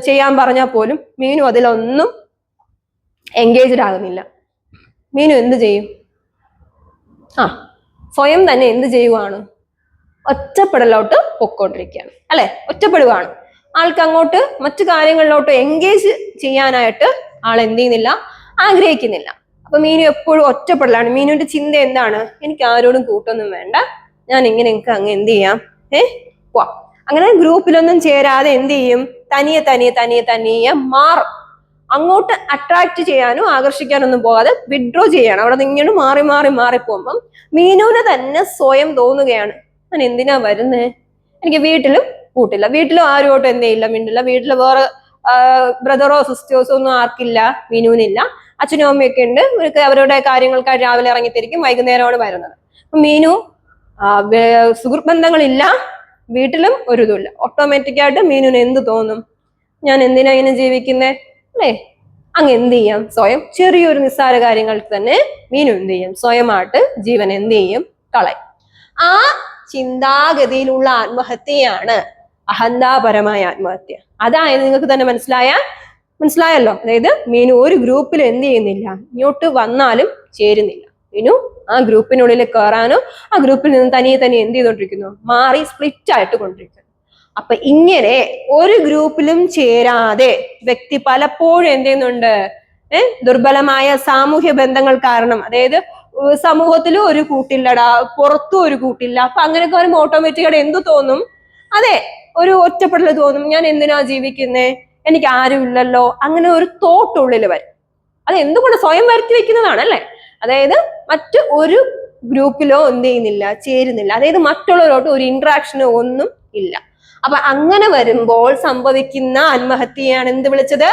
ചെയ്യാൻ പറഞ്ഞാൽ പോലും മീനു അതിലൊന്നും എൻഗേജ്ഡ് ആകുന്നില്ല. മീനു എന്ത് ചെയ്യും? സ്വയം തന്നെ എന്ത് ചെയ്യുവാണ്? ഒറ്റപ്പെടലോട്ട് പൊക്കോണ്ടിരിക്കുകയാണ് അല്ലെ, ഒറ്റപ്പെടുവാണ്. ആൾക്ക് അങ്ങോട്ട് മറ്റു കാര്യങ്ങളിലോട്ട് എൻഗേജ് ചെയ്യാനായിട്ട് ആൾ എന്ത് ചെയ്യുന്നില്ല, ആഗ്രഹിക്കുന്നില്ല. അപ്പൊ മീനു എപ്പോഴും ഒറ്റപ്പെടലാണ്. മീനുവിന്റെ ചിന്ത എന്താണ്? എനിക്ക് ആരോടും കൂട്ടൊന്നും വേണ്ട, ഞാൻ ഇങ്ങനെ എനിക്ക് അങ്ങ് എന്ത് ചെയ്യാം, പോവാം. അങ്ങനെ ഗ്രൂപ്പിലൊന്നും ചേരാതെ എന്ത് ചെയ്യും, തനിയെ മാറും. അങ്ങോട്ട് അട്രാക്ട് ചെയ്യാനോ ആകർഷിക്കാനൊന്നും പോകാതെ വിഡ്രോ ചെയ്യാണ്. അവിടെ നിന്ന് ഇങ്ങനെ മാറി പോകുമ്പം മീനുവിന് തന്നെ സ്വയം തോന്നുകയാണ്, ഞാൻ എന്തിനാ വരുന്നേ, എനിക്ക് വീട്ടിലും കൂട്ടില്ല, വീട്ടിലും ആരോട്ടും എന്ത് ചെയ്യില്ല, മിണ്ടില്ല, വീട്ടിൽ വേറെ ബ്രദറോ സിസ്റ്റേഴ്സോ ഒന്നും ആർക്കില്ല, മീനുവിനില്ല. അച്ഛനും അമ്മയൊക്കെ ഉണ്ട്, അവരുടെ കാര്യങ്ങൾക്കായി രാവിലെ ഇറങ്ങിത്തിരിക്കും, വൈകുന്നേരമാണ് വരുന്നത്. മീനു സുഹൃത്ത് ബന്ധങ്ങളില്ല, വീട്ടിലും ഒരു ഇതുമില്ല. ഓട്ടോമാറ്റിക്കായിട്ട് മീനുവിന് എന്ത് തോന്നും, ഞാൻ എന്തിനാ ഇങ്ങനെ ജീവിക്കുന്നേ അല്ലേ? അങ്ങ് എന്ത് ചെയ്യാം, സ്വയം ചെറിയൊരു നിസ്സാര കാര്യങ്ങൾക്ക് തന്നെ മീനു എന്ത് ചെയ്യും, സ്വയമായിട്ട് ജീവൻ എന്ത് ചെയ്യും, കളയും. ആ ചിന്താഗതിയിലുള്ള ആത്മഹത്യയാണ് അഹന്താപരമായ ആത്മഹത്യ. അതായത് നിങ്ങൾക്ക് തന്നെ മനസ്സിലായല്ലോ. അതായത് മീനു ഒരു ഗ്രൂപ്പിൽ എന്ത് ചെയ്യുന്നില്ല, ഇങ്ങോട്ട് വന്നാലും ചേരുന്നില്ല. മീനു ആ ഗ്രൂപ്പിനുള്ളിൽ കയറാനോ ആ ഗ്രൂപ്പിൽ നിന്ന് തനിയെ എന്ത് ചെയ്തോണ്ടിരിക്കുന്നു, മാറി സ്പ്ലിറ്റ് ആയിട്ട് കൊണ്ടിരിക്കുന്നു. അപ്പൊ ഇങ്ങനെ ഒരു ഗ്രൂപ്പിലും ചേരാതെ വ്യക്തി പലപ്പോഴും എന്ത് ചെയ്യുന്നുണ്ട്, ദുർബലമായ സാമൂഹ്യ ബന്ധങ്ങൾ കാരണം, അതായത് സമൂഹത്തിലും ഒരു കൂട്ടില്ലടാ, പുറത്തും ഒരു കൂട്ടില്ല. അപ്പൊ അങ്ങനെയൊക്കെ വരുമ്പോൾ ഓട്ടോമാറ്റിക്കായിട്ട് എന്ത് തോന്നും, അതെ ഒരു ഒറ്റപ്പെടൽ തോന്നും, ഞാൻ എന്തിനാ ജീവിക്കുന്നേ, എനിക്ക് ആരും ഇല്ലല്ലോ, അങ്ങനെ ഒരു തോട്ട് ഉള്ളിൽ വരും. അത് എന്തുകൊണ്ട് സ്വയം വരുത്തി വെക്കുന്നതാണ് അല്ലെ. അതായത് മറ്റു ഒരു ഗ്രൂപ്പിലോ എന്ത് ചെയ്യുന്നില്ല, ചേരുന്നില്ല. അതായത് മറ്റുള്ളവരോട്ട് ഒരു ഇന്ററാക്ഷനോ ഒന്നും ഇല്ല. അപ്പൊ അങ്ങനെ വരുമ്പോൾ സംഭവിക്കുന്ന ആത്മഹത്യയാണ് എന്ത് വിളിച്ചത്,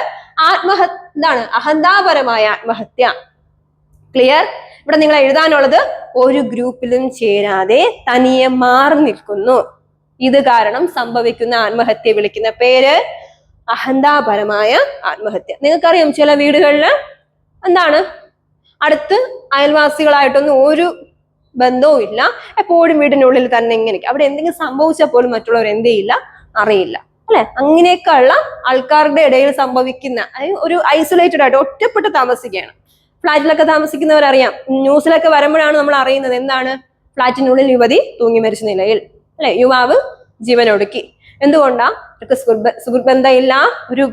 എന്താണ്, അഹന്താപരമായ ആത്മഹത്യ. ക്ലിയർ? ഇവിടെ നിങ്ങൾ എഴുതാനുള്ളത് ഒരു ഗ്രൂപ്പിലും ചേരാതെ തനിയെ മാറി നിൽക്കുന്നു. ഇത് കാരണം സംഭവിക്കുന്ന ആത്മഹത്യ വിളിക്കുന്ന പേര് അഹന്താപരമായ ആത്മഹത്യ. നിങ്ങൾക്കറിയാം ചില വീടുകളിൽ എന്താണ്, അടുത്ത് അയൽവാസികളായിട്ടൊന്നും ഒരു ബന്ധവും ഇല്ല, എപ്പോഴും വീടിനുള്ളിൽ തന്നെ ഇങ്ങനെ, അവിടെ എന്തെങ്കിലും സംഭവിച്ചാൽ പോലും മറ്റുള്ളവർ എന്ത് ചെയ്യില്ല, അറിയില്ല അല്ലെ. അങ്ങനെയൊക്കെയുള്ള ആൾക്കാരുടെ ഇടയിൽ സംഭവിക്കുന്ന ഒരു ഐസൊലേറ്റഡ് ആയിട്ട് ഒറ്റപ്പെട്ട് താമസിക്കുകയാണ്. ഫ്ലാറ്റിലൊക്കെ താമസിക്കുന്നവരറിയാം, ന്യൂസിലൊക്കെ വരുമ്പോഴാണ് നമ്മൾ അറിയുന്നത് എന്താണ്, ഫ്ലാറ്റിനുള്ളിൽ യുവതി തൂങ്ങി മരിച്ച നിലയിൽ അല്ലെ, യുവാവ് ജീവനൊടുക്കി. എന്തുകൊണ്ടാ? സുഹൃത്ത് ബന്ധമില്ല, ഒരു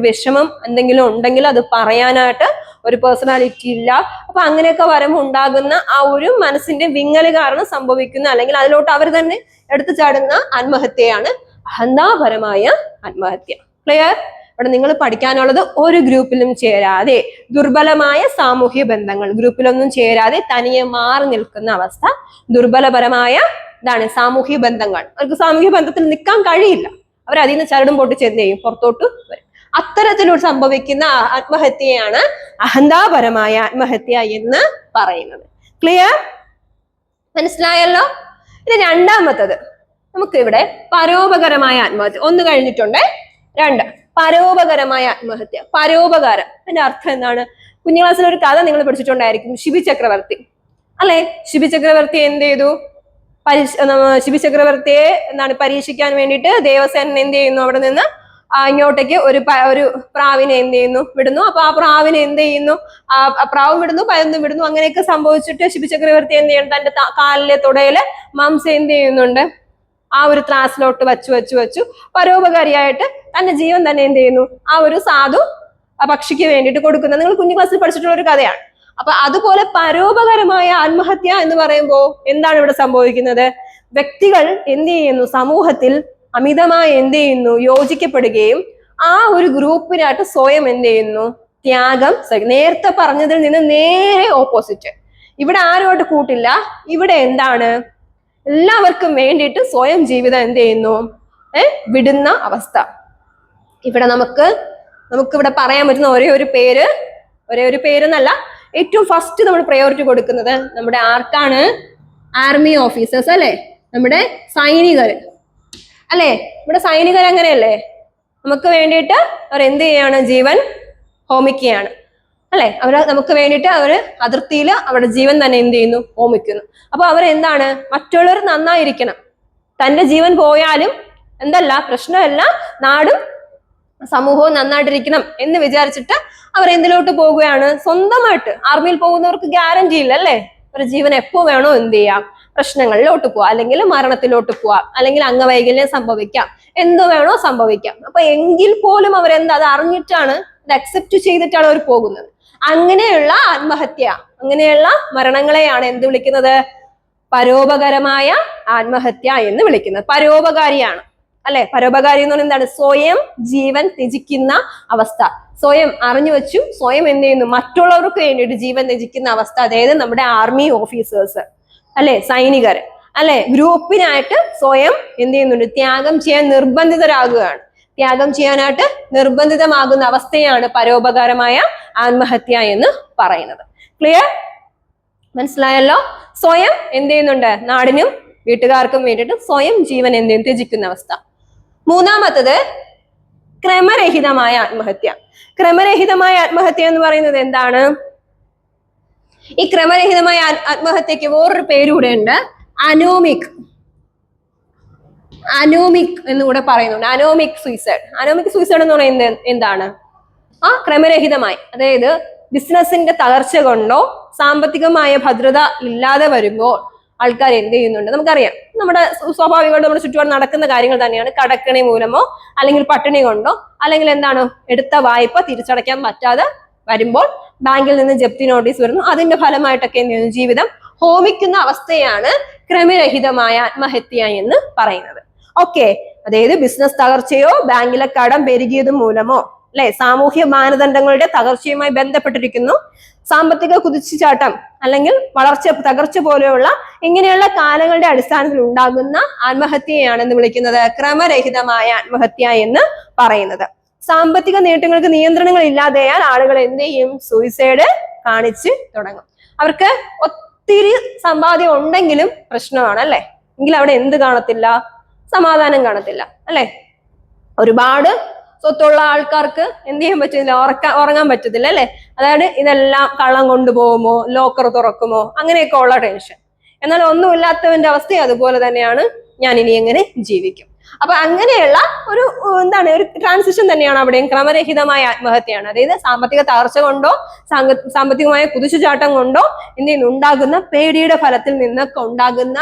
വിഷമം എന്തെങ്കിലും ഉണ്ടെങ്കിൽ അത് പറയാനായിട്ട് ഒരു പേഴ്സണാലിറ്റി ഇല്ല. അപ്പൊ അങ്ങനെയൊക്കെ വരുമ്പോൾ ഉണ്ടാകുന്ന ആ ഒരു മനസ്സിന്റെ വിങ്ങല് കാരണം സംഭവിക്കുന്ന, അല്ലെങ്കിൽ അതിലോട്ട് അവർ തന്നെ എടുത്തു ചാടുന്ന ആത്മഹത്യയാണ് അഹന്താപരമായ ആത്മഹത്യ. ക്ലിയർ? ഇവിടെ നിങ്ങൾ പഠിക്കാനുള്ളത് ഒരു ഗ്രൂപ്പിലും ചേരാതെ ദുർബലമായ സാമൂഹ്യ ബന്ധങ്ങൾ, ഗ്രൂപ്പിലൊന്നും ചേരാതെ തനിയെ മാറി നിൽക്കുന്ന അവസ്ഥ, ദുർബലപരമായ ഇതാണ് സാമൂഹ്യ ബന്ധങ്ങൾ. അവർക്ക് സാമൂഹ്യ ബന്ധത്തിൽ നിൽക്കാൻ കഴിയില്ല, അവർ അതിൽ നിന്ന് ചരടും പൊട്ടിച്ച് എന്ത് ചെയ്യും, പുറത്തോട്ട് വരും. അത്തരത്തിലൂടെ സംഭവിക്കുന്ന ആത്മഹത്യയാണ് അഹന്താപരമായ ആത്മഹത്യ എന്ന് പറയുന്നത്. ക്ലിയർ? മനസ്സിലായല്ലോ? ഇനി രണ്ടാമത്തത് നമുക്ക് ഇവിടെ പരോപകരമായ ആത്മഹത്യ. ഒന്ന് കഴിഞ്ഞിട്ടുണ്ട്, രണ്ട് പരോപകരമായ ആത്മഹത്യ. പരോപകാരം അതിന്റെ അർത്ഥം എന്താണ്? കുഞ്ഞു ക്ലാസ്സിൽ ഒരു കഥ നിങ്ങൾ പഠിച്ചിട്ടുണ്ടായിരിക്കും, ശിബി ചക്രവർത്തി അല്ലെ? ശിബി ചക്രവർത്തി എന്ത് ചെയ്തു? ശിബി ചക്രവർത്തിയെ എന്താണ് പരീക്ഷിക്കാൻ വേണ്ടിയിട്ട് ദേവസേനൻ എന്ത് ചെയ്യുന്നു, അവിടെ നിന്ന് ഇങ്ങോട്ടേക്ക് ഒരു പ്രാവിനെ എന്ത് ചെയ്യുന്നു, വിടുന്നു. അപ്പൊ ആ പ്രാവിനെ എന്ത് ചെയ്യുന്നു, ആ പ്രാവും വിടുന്നു, പരുന്തും വിടുന്നു. അങ്ങനെയൊക്കെ സംഭവിച്ചിട്ട് ശിബി ചക്രവർത്തി എന്ത് ചെയ്യണം, തന്റെ കാലിലെ തുടയില് മാംസം എന്ത് ചെയ്യുന്നുണ്ട്, ആ ഒരു ത്രാസിലോട്ട് വച്ചു പരോപകാരിയായിട്ട് തന്റെ ജീവൻ തന്നെ എന്ത് ചെയ്യുന്നു, ആ ഒരു സാധു പക്ഷിക്ക് വേണ്ടിയിട്ട് കൊടുക്കുന്നത് നിങ്ങൾ കുഞ്ഞു ക്ലാസ്സിൽ പഠിച്ചിട്ടുള്ള ഒരു കഥയാണ്. അപ്പൊ അതുപോലെ പരോപകരമായ ആത്മഹത്യ എന്ന് പറയുമ്പോൾ എന്താണ് ഇവിടെ സംഭവിക്കുന്നത്? വ്യക്തികൾ എന്ത് ചെയ്യുന്നു, സമൂഹത്തിൽ അമിതമായി എന്ത് ചെയ്യുന്നു, യോജിക്കപ്പെടുകയും ആ ഒരു ഗ്രൂപ്പിനായിട്ട് സ്വയം എന്ത് ചെയ്യുന്നു, ത്യാഗം. നേരത്തെ പറഞ്ഞതിൽ നിന്ന് നേരെ ഓപ്പോസിറ്റ്. ഇവിടെ ആരുമായിട്ട് കൂട്ടില്ല, ഇവിടെ എന്താണ്, എല്ലാവർക്കും വേണ്ടിയിട്ട് സ്വയം ജീവിതം എന്ത് ചെയ്യുന്നു, വിടുന്ന അവസ്ഥ. ഇവിടെ നമുക്കിവിടെ പറയാൻ പറ്റുന്ന ഒരേ ഒരു പേരെന്നല്ല, ഏറ്റവും ഫസ്റ്റ് നമ്മൾ പ്രയോറിറ്റി കൊടുക്കുന്നത് നമ്മുടെ ആർക്കാണ്? ആർമി ഓഫീസേഴ്സ് അല്ലെ, നമ്മുടെ സൈനികർ അല്ലെ? ഇവിടെ സൈനികർ അങ്ങനെയല്ലേ, നമുക്ക് വേണ്ടിയിട്ട് അവർ എന്ത് ചെയ്യാണ്, ജീവൻ ഹോമിക്കുകയാണ് അല്ലെ? നമുക്ക് വേണ്ടിയിട്ട് അവര് അതിർത്തിയിൽ അവരുടെ ജീവൻ തന്നെ എന്ത് ചെയ്യുന്നു, ഹോമിക്കുന്നു. അപ്പൊ അവരെന്താണ്, മറ്റുള്ളവർ നന്നായിരിക്കണം, തന്റെ ജീവൻ പോയാലും പ്രശ്നമല്ല, നാടും സമൂഹവും നന്നായിട്ടിരിക്കണം എന്ന് വിചാരിച്ചിട്ട് അവർ എന്തിലോട്ട് പോവുകയാണ്? സ്വന്തമായിട്ട്. ആർമിയിൽ പോകുന്നവർക്ക് ഗ്യാരണ്ടി ഇല്ല അല്ലെ, അവരുടെ ജീവൻ എപ്പോ വേണോ എന്ത് ചെയ്യാം, പ്രശ്നങ്ങളിലോട്ട് പോവാം, അല്ലെങ്കിൽ മരണത്തിലോട്ട് പോവാം, അല്ലെങ്കിൽ അംഗവൈകല്യം സംഭവിക്കാം, എന്തോ വേണോ സംഭവിക്കാം. അപ്പൊ എങ്കിൽ പോലും അവരെന്താ, അത് അറിഞ്ഞിട്ടാണ്, ഇത് അക്സെപ്റ്റ് ചെയ്തിട്ടാണ് അവർ പോകുന്നത്. അങ്ങനെയുള്ള ആത്മഹത്യ, അങ്ങനെയുള്ള മരണങ്ങളെയാണ് എന്ത് വിളിക്കുന്നത്? പരോപകരമായ ആത്മഹത്യ എന്ന് വിളിക്കുന്നത്. പരോപകാരിയാണ് അല്ലെ? പരോപകാരി എന്ന് പറഞ്ഞാൽ എന്താണ്? സ്വയം ജീവൻ ത്യജിക്കുന്ന അവസ്ഥ. സ്വയം അറിഞ്ഞു വെച്ചു സ്വയം എന്ത് ചെയ്യുന്നു, മറ്റുള്ളവർക്ക് വേണ്ടിയിട്ട് ജീവൻ ത്യജിക്കുന്ന അവസ്ഥ. അതായത് നമ്മുടെ ആർമി ഓഫീസേഴ്സ് അല്ലെ, സൈനികർ അല്ലെ, ഗ്രൂപ്പിനായിട്ട് സ്വയം എന്ത് ചെയ്യുന്നുണ്ട്, ത്യാഗം ചെയ്യാൻ നിർബന്ധിതരാകുകയാണ്. ത്യാഗം ചെയ്യാനായിട്ട് നിർബന്ധിതമാകുന്ന അവസ്ഥയാണ് പരോപകാരമായ ആത്മഹത്യ എന്ന് പറയുന്നത്. ക്ലിയർ? മനസ്സിലായല്ലോ? സ്വയം എന്ത് ചെയ്യുന്നുണ്ട്, നാടിനും വീട്ടുകാർക്കും വേണ്ടിയിട്ട് സ്വയം ജീവൻ എന്ത് ചെയ്യും, ത്യജിക്കുന്ന അവസ്ഥ. മൂന്നാമത്തത് ക്രമരഹിതമായ ആത്മഹത്യ. ക്രമരഹിതമായ ആത്മഹത്യ എന്ന് പറയുന്നത് എന്താണ്? ഈ ക്രമരഹിതമായ ആത്മഹത്യക്ക് വേറൊരു പേരൂടെ ഉണ്ട്, അനോമിക് എന്നുകൂടെ പറയുന്നുണ്ട്. അനോമിക് സൂയിസൈഡ് എന്ന് പറയുന്നത് എന്താണ്? ക്രമരഹിതമായി, അതായത് ബിസിനസിന്റെ തകർച്ച കൊണ്ടോ സാമ്പത്തികമായ ഭദ്രത ഇല്ലാതെ വരുമ്പോൾ ആൾക്കാർ എന്ത് ചെയ്യുന്നുണ്ട്, നമുക്കറിയാം, നമ്മുടെ സ്വാഭാവികമായിട്ട് നമ്മുടെ ചുറ്റുപാട് നടക്കുന്ന കാര്യങ്ങൾ തന്നെയാണ്. കടക്കണി മൂലമോ അല്ലെങ്കിൽ പട്ടിണി കൊണ്ടോ അല്ലെങ്കിൽ എന്താണ്, എടുത്ത വായ്പ തിരിച്ചടയ്ക്കാൻ പറ്റാതെ വരുമ്പോൾ ബാങ്കിൽ നിന്ന് ജപ്തി നോട്ടീസ് വരുന്നു. അതിന്റെ ഫലമായിട്ടൊക്കെ എന്ത് ചെയ്യുന്നു, ജീവിതം ഹോമിക്കുന്ന അവസ്ഥയാണ് ക്രമരഹിതമായ ആത്മഹത്യ എന്ന് പറയുന്നത്. ഓക്കെ, അതായത് ബിസിനസ് തകർച്ചയോ ബാങ്കിലെ കടം പെരുകിയത് മൂലമോ അല്ലെ, സാമൂഹ്യ മാനദണ്ഡങ്ങളുടെ തകർച്ചയുമായി ബന്ധപ്പെട്ടിരിക്കുന്നു. സാമ്പത്തിക കുതിച്ചുചാട്ടം അല്ലെങ്കിൽ തകർച്ച പോലെയുള്ള ഇങ്ങനെയുള്ള കാലങ്ങളുടെ അടിസ്ഥാനത്തിൽ ഉണ്ടാകുന്ന ആത്മഹത്യയാണ് എന്ന് വിളിക്കുന്നത് ക്രമരഹിതമായ ആത്മഹത്യ എന്ന് പറയുന്നത്. സാമ്പത്തിക നേട്ടങ്ങൾക്ക് നിയന്ത്രണങ്ങൾ ഇല്ലാതെയാൽ ആളുകൾ എന്ത് ചെയ്യും, സൂയിസൈഡ് കാണിച്ച് തുടങ്ങും. അവർക്ക് ഒത്തിരി സമ്പാദ്യം ഉണ്ടെങ്കിലും പ്രശ്നമാണ് അല്ലെ, എങ്കിൽ അവിടെ എന്ത് കാണത്തില്ല, സമാധാനം കാണത്തില്ല അല്ലെ. ഒരുപാട് സ്വത്തുള്ള ആൾക്കാർക്ക് എന്ത് ചെയ്യാൻ പറ്റുന്നില്ല, ഉറങ്ങാൻ പറ്റത്തില്ല അല്ലെ. അതായത് ഇതെല്ലാം കള്ളം കൊണ്ടുപോകുമോ, ലോക്കർ തുറക്കുമോ, അങ്ങനെയൊക്കെ ഉള്ള ടെൻഷൻ. എന്നാൽ ഒന്നുമില്ലാത്തവന്റെ അവസ്ഥ അതുപോലെ തന്നെയാണ്, ഞാൻ ഇനി എങ്ങനെ ജീവിക്കും. അപ്പൊ അങ്ങനെയുള്ള ഒരു ഒരു ട്രാൻസിഷൻ തന്നെയാണ് അവിടെയും. ക്രമരഹിതമായ ആത്മഹത്യയാണ്. അതായത് സാമ്പത്തിക തകർച്ച കൊണ്ടോ സാമ്പത്തികമായ കുതിച്ചുചാട്ടം കൊണ്ടോ ഉണ്ടാകുന്ന പേടിയുടെ ഫലത്തിൽ നിന്നൊക്കെ ഉണ്ടാകുന്ന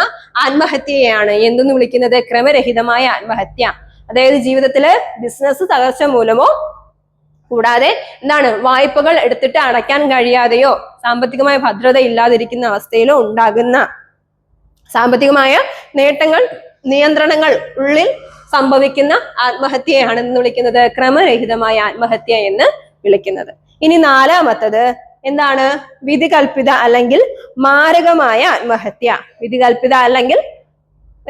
ആത്മഹത്യയാണ് എന്തെന്ന് വിളിക്കുന്നത്, ക്രമരഹിതമായ ആത്മഹത്യ. അതായത് ജീവിതത്തില് ബിസിനസ് തകർച്ച മൂലമോ കൂടാതെ വായ്പകൾ എടുത്തിട്ട് അടയ്ക്കാൻ കഴിയാതെയോ സാമ്പത്തികമായ ഭദ്രത ഇല്ലാതിരിക്കുന്ന അവസ്ഥയിലോ ഉണ്ടാകുന്ന സാമ്പത്തികമായ നേട്ടങ്ങൾ നിയന്ത്രണങ്ങൾ ഉള്ളിൽ സംഭവിക്കുന്ന ആത്മഹത്യയാണ് എന്ന് വിളിക്കുന്നത് ക്രമരഹിതമായ ആത്മഹത്യ എന്ന് വിളിക്കുന്നത്. ഇനി നാലാമത്തത് എന്താണ്? വിധികൽപ്പിത അല്ലെങ്കിൽ മാരകമായ ആത്മഹത്യ. വിധികൽപ്പിത അല്ലെങ്കിൽ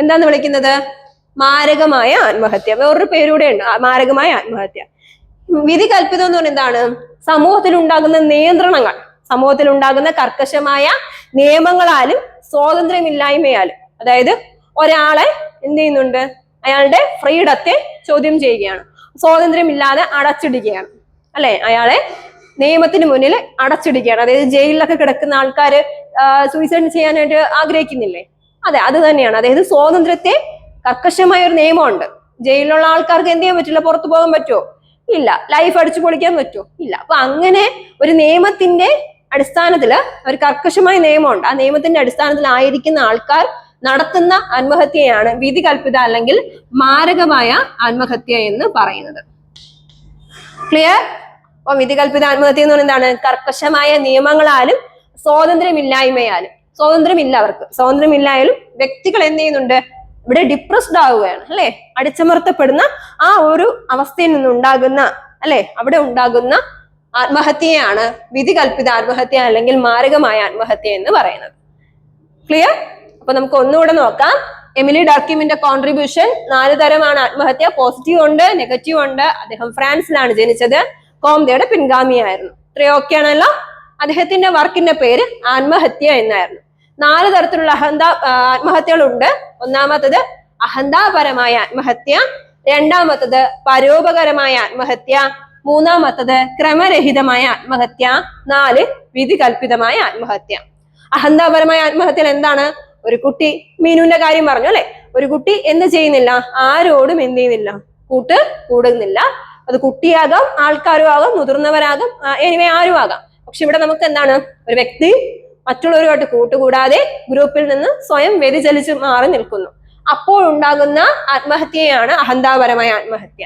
എന്താന്ന് വിളിക്കുന്നത്? മാരകമായ ആത്മഹത്യ. വേറൊരു പേരൂടെ ഉണ്ട്, മാരകമായ ആത്മഹത്യ. വിധികൽപ്പിതം എന്ന് പറഞ്ഞാൽ എന്താണ്? സമൂഹത്തിൽ ഉണ്ടാകുന്ന നിയന്ത്രണങ്ങൾ, സമൂഹത്തിൽ ഉണ്ടാകുന്ന കർക്കശമായ നിയമങ്ങളാലും സ്വാതന്ത്ര്യമില്ലായ്മയാലും, അതായത് ഒരാളെ എന്ത് ചെയ്യുന്നുണ്ട്? അയാളുടെ ഫ്രീഡത്തെ ചോദ്യം ചെയ്യുകയാണ്, സ്വാതന്ത്ര്യമില്ലാതെ അടച്ചിടുകയാണ്, അല്ലെ? അയാളെ നിയമത്തിന് മുന്നിൽ അടച്ചിടുകയാണ്. അതായത് ജയിലിലൊക്കെ കിടക്കുന്ന ആൾക്കാര് സൂയിസൈഡ് ചെയ്യാനായിട്ട് ആഗ്രഹിക്കുന്നില്ലേ? അതെ, അത് തന്നെയാണ്. അതായത് സ്വാതന്ത്ര്യത്തെ കർക്കശമായ ഒരു നിയമമുണ്ട്. ജയിലിലുള്ള ആൾക്കാർക്ക് എന്ത് ചെയ്യാൻ പറ്റില്ല? പുറത്തു പോകാൻ പറ്റുമോ? ഇല്ല. ലൈഫ് അടിച്ചു പൊളിക്കാൻ പറ്റുമോ? ഇല്ല. അപ്പൊ അങ്ങനെ ഒരു നിയമത്തിന്റെ അടിസ്ഥാനത്തില് ഒരു കർക്കശമായ നിയമമുണ്ട്. ആ നിയമത്തിന്റെ അടിസ്ഥാനത്തിലായിരിക്കുന്ന ആൾക്കാർ നടത്തുന്ന ആത്മഹത്യയാണ് വിധി കൽപ്പിത അല്ലെങ്കിൽ മാരകമായ ആത്മഹത്യ എന്ന് പറയുന്നത്. ക്ലിയർ? അപ്പൊ വിധി കൽപ്പിത ആത്മഹത്യ എന്ന് പറയുന്നത് എന്താണ്? കർക്കശമായ നിയമങ്ങളാലും സ്വാതന്ത്ര്യമില്ലായ്മയാലും, സ്വാതന്ത്ര്യമില്ല, അവർക്ക് സ്വാതന്ത്ര്യമില്ലായാലും വ്യക്തികൾ എന്ത് ചെയ്യുന്നുണ്ട്? ഇവിടെ ഡിപ്രസ്ഡ് ആവുകയാണ്, അല്ലെ? അടിച്ചമർത്തപ്പെടുന്ന ആ ഒരു അവസ്ഥയിൽ നിന്നുണ്ടാകുന്ന, അല്ലെ, അവിടെ ഉണ്ടാകുന്ന ആത്മഹത്യയാണ് വിധി കൽപ്പിത ആത്മഹത്യ അല്ലെങ്കിൽ മാരകമായ ആത്മഹത്യ എന്ന് പറയുന്നത്. ക്ലിയർ? അപ്പൊ നമുക്ക് ഒന്നുകൂടെ നോക്കാം. Emily ഡർക്കിമിന്റെ contribution. 4 തരമാണ് ആത്മഹത്യ. പോസിറ്റീവ് ഉണ്ട്, നെഗറ്റീവ് ഉണ്ട്. അദ്ദേഹം ഫ്രാൻസിലാണ് ജനിച്ചത്. കോംതെയുടെ പിൻഗാമിയായിരുന്നു. ഇത്രയും ഓക്കെ ആണല്ലോ? അദ്ദേഹത്തിന്റെ വർക്കിന്റെ പേര് ആത്മഹത്യ എന്നായിരുന്നു. 4 തരത്തിലുള്ള ആത്മഹത്യകളുണ്ട്. ഒന്നാമത്തത് അഹന്താപരമായ ആത്മഹത്യ, രണ്ടാമത്തത് പരോപകരമായ ആത്മഹത്യ, മൂന്നാമത്തത് ക്രമരഹിതമായ ആത്മഹത്യ, 4 വിധി കൽപ്പിതമായ ആത്മഹത്യ. അഹന്താപരമായ ആത്മഹത്യയിൽ എന്താണ്? ഒരു കുട്ടി, മീനുവിന്റെ കാര്യം പറഞ്ഞു അല്ലെ? ഒരു കുട്ടി എന്ത് ചെയ്യുന്നില്ല? ആരോടും എന്ത് ചെയ്യുന്നില്ല? കൂടുന്നില്ല. അത് കുട്ടിയാകാം, ആൾക്കാരും ആകാം, മുതിർന്നവരാകാം, എനിവേ ആരും ആകാം. പക്ഷെ ഇവിടെ നമുക്ക് എന്താണ്? ഒരു വ്യക്തി മറ്റുള്ളവരുമായിട്ട് കൂട്ടുകൂടാതെ ഗ്രൂപ്പിൽ നിന്ന് സ്വയം വ്യതിചലിച്ച് മാറി നിൽക്കുന്നു. അപ്പോൾ ഉണ്ടാകുന്ന ആത്മഹത്യയാണ് അഹന്താപരമായ ആത്മഹത്യ.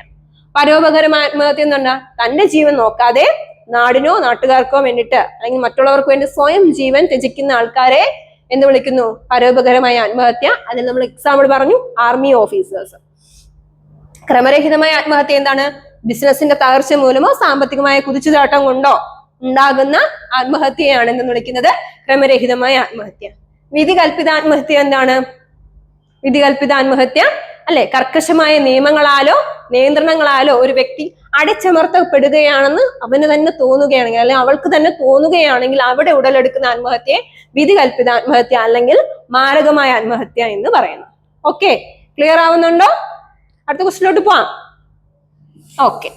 പരോപകരമായ ആത്മഹത്യ എന്ന് പറഞ്ഞാൽ തന്റെ ജീവൻ നോക്കാതെ നാടിനോ നാട്ടുകാർക്കോ വേണ്ടിയിട്ട് അല്ലെങ്കിൽ മറ്റുള്ളവർക്ക് വേണ്ടി സ്വയം ജീവൻ ത്യജിക്കുന്ന ആൾക്കാരെ എന്ന് വിളിക്കുന്നു പരോപകരമായ ആത്മഹത്യ. അതിൽ നമ്മൾ എക്സാമ്പിൾ പറഞ്ഞു, ആർമി ഓഫീസേഴ്സ്. ക്രമരഹിതമായ ആത്മഹത്യ എന്താണ്? ബിസിനസിന്റെ തകർച്ച മൂലമോ സാമ്പത്തികമായ കുതിച്ചുചാട്ടം കൊണ്ടോ ഉണ്ടാകുന്ന ആത്മഹത്യയാണ് എന്ന് വിളിക്കുന്നത് ക്രമരഹിതമായ ആത്മഹത്യ. വിധി കൽപ്പിത ആത്മഹത്യ എന്താണ്? വിധി കൽപ്പിത ആത്മഹത്യ അല്ലെ, കർക്കശമായ നിയമങ്ങളാലോ നിയന്ത്രണങ്ങളാലോ ഒരു വ്യക്തി അടിച്ചമർത്തപ്പെടുകയാണെന്ന് അവന് തന്നെ തോന്നുകയാണെങ്കിൽ, അല്ലെങ്കിൽ അവൾക്ക് തന്നെ തോന്നുകയാണെങ്കിൽ അവിടെ ഉടലെടുക്കുന്ന ആത്മഹത്യയെ വിധി കൽപ്പിത ആത്മഹത്യ അല്ലെങ്കിൽ മാരകമായ ആത്മഹത്യ എന്ന് പറയുന്നു. ഓക്കെ, ക്ലിയർ ആവുന്നുണ്ടോ? അടുത്ത ക്വസ്റ്റിലോട്ട് പോവാം. ഓക്കെ,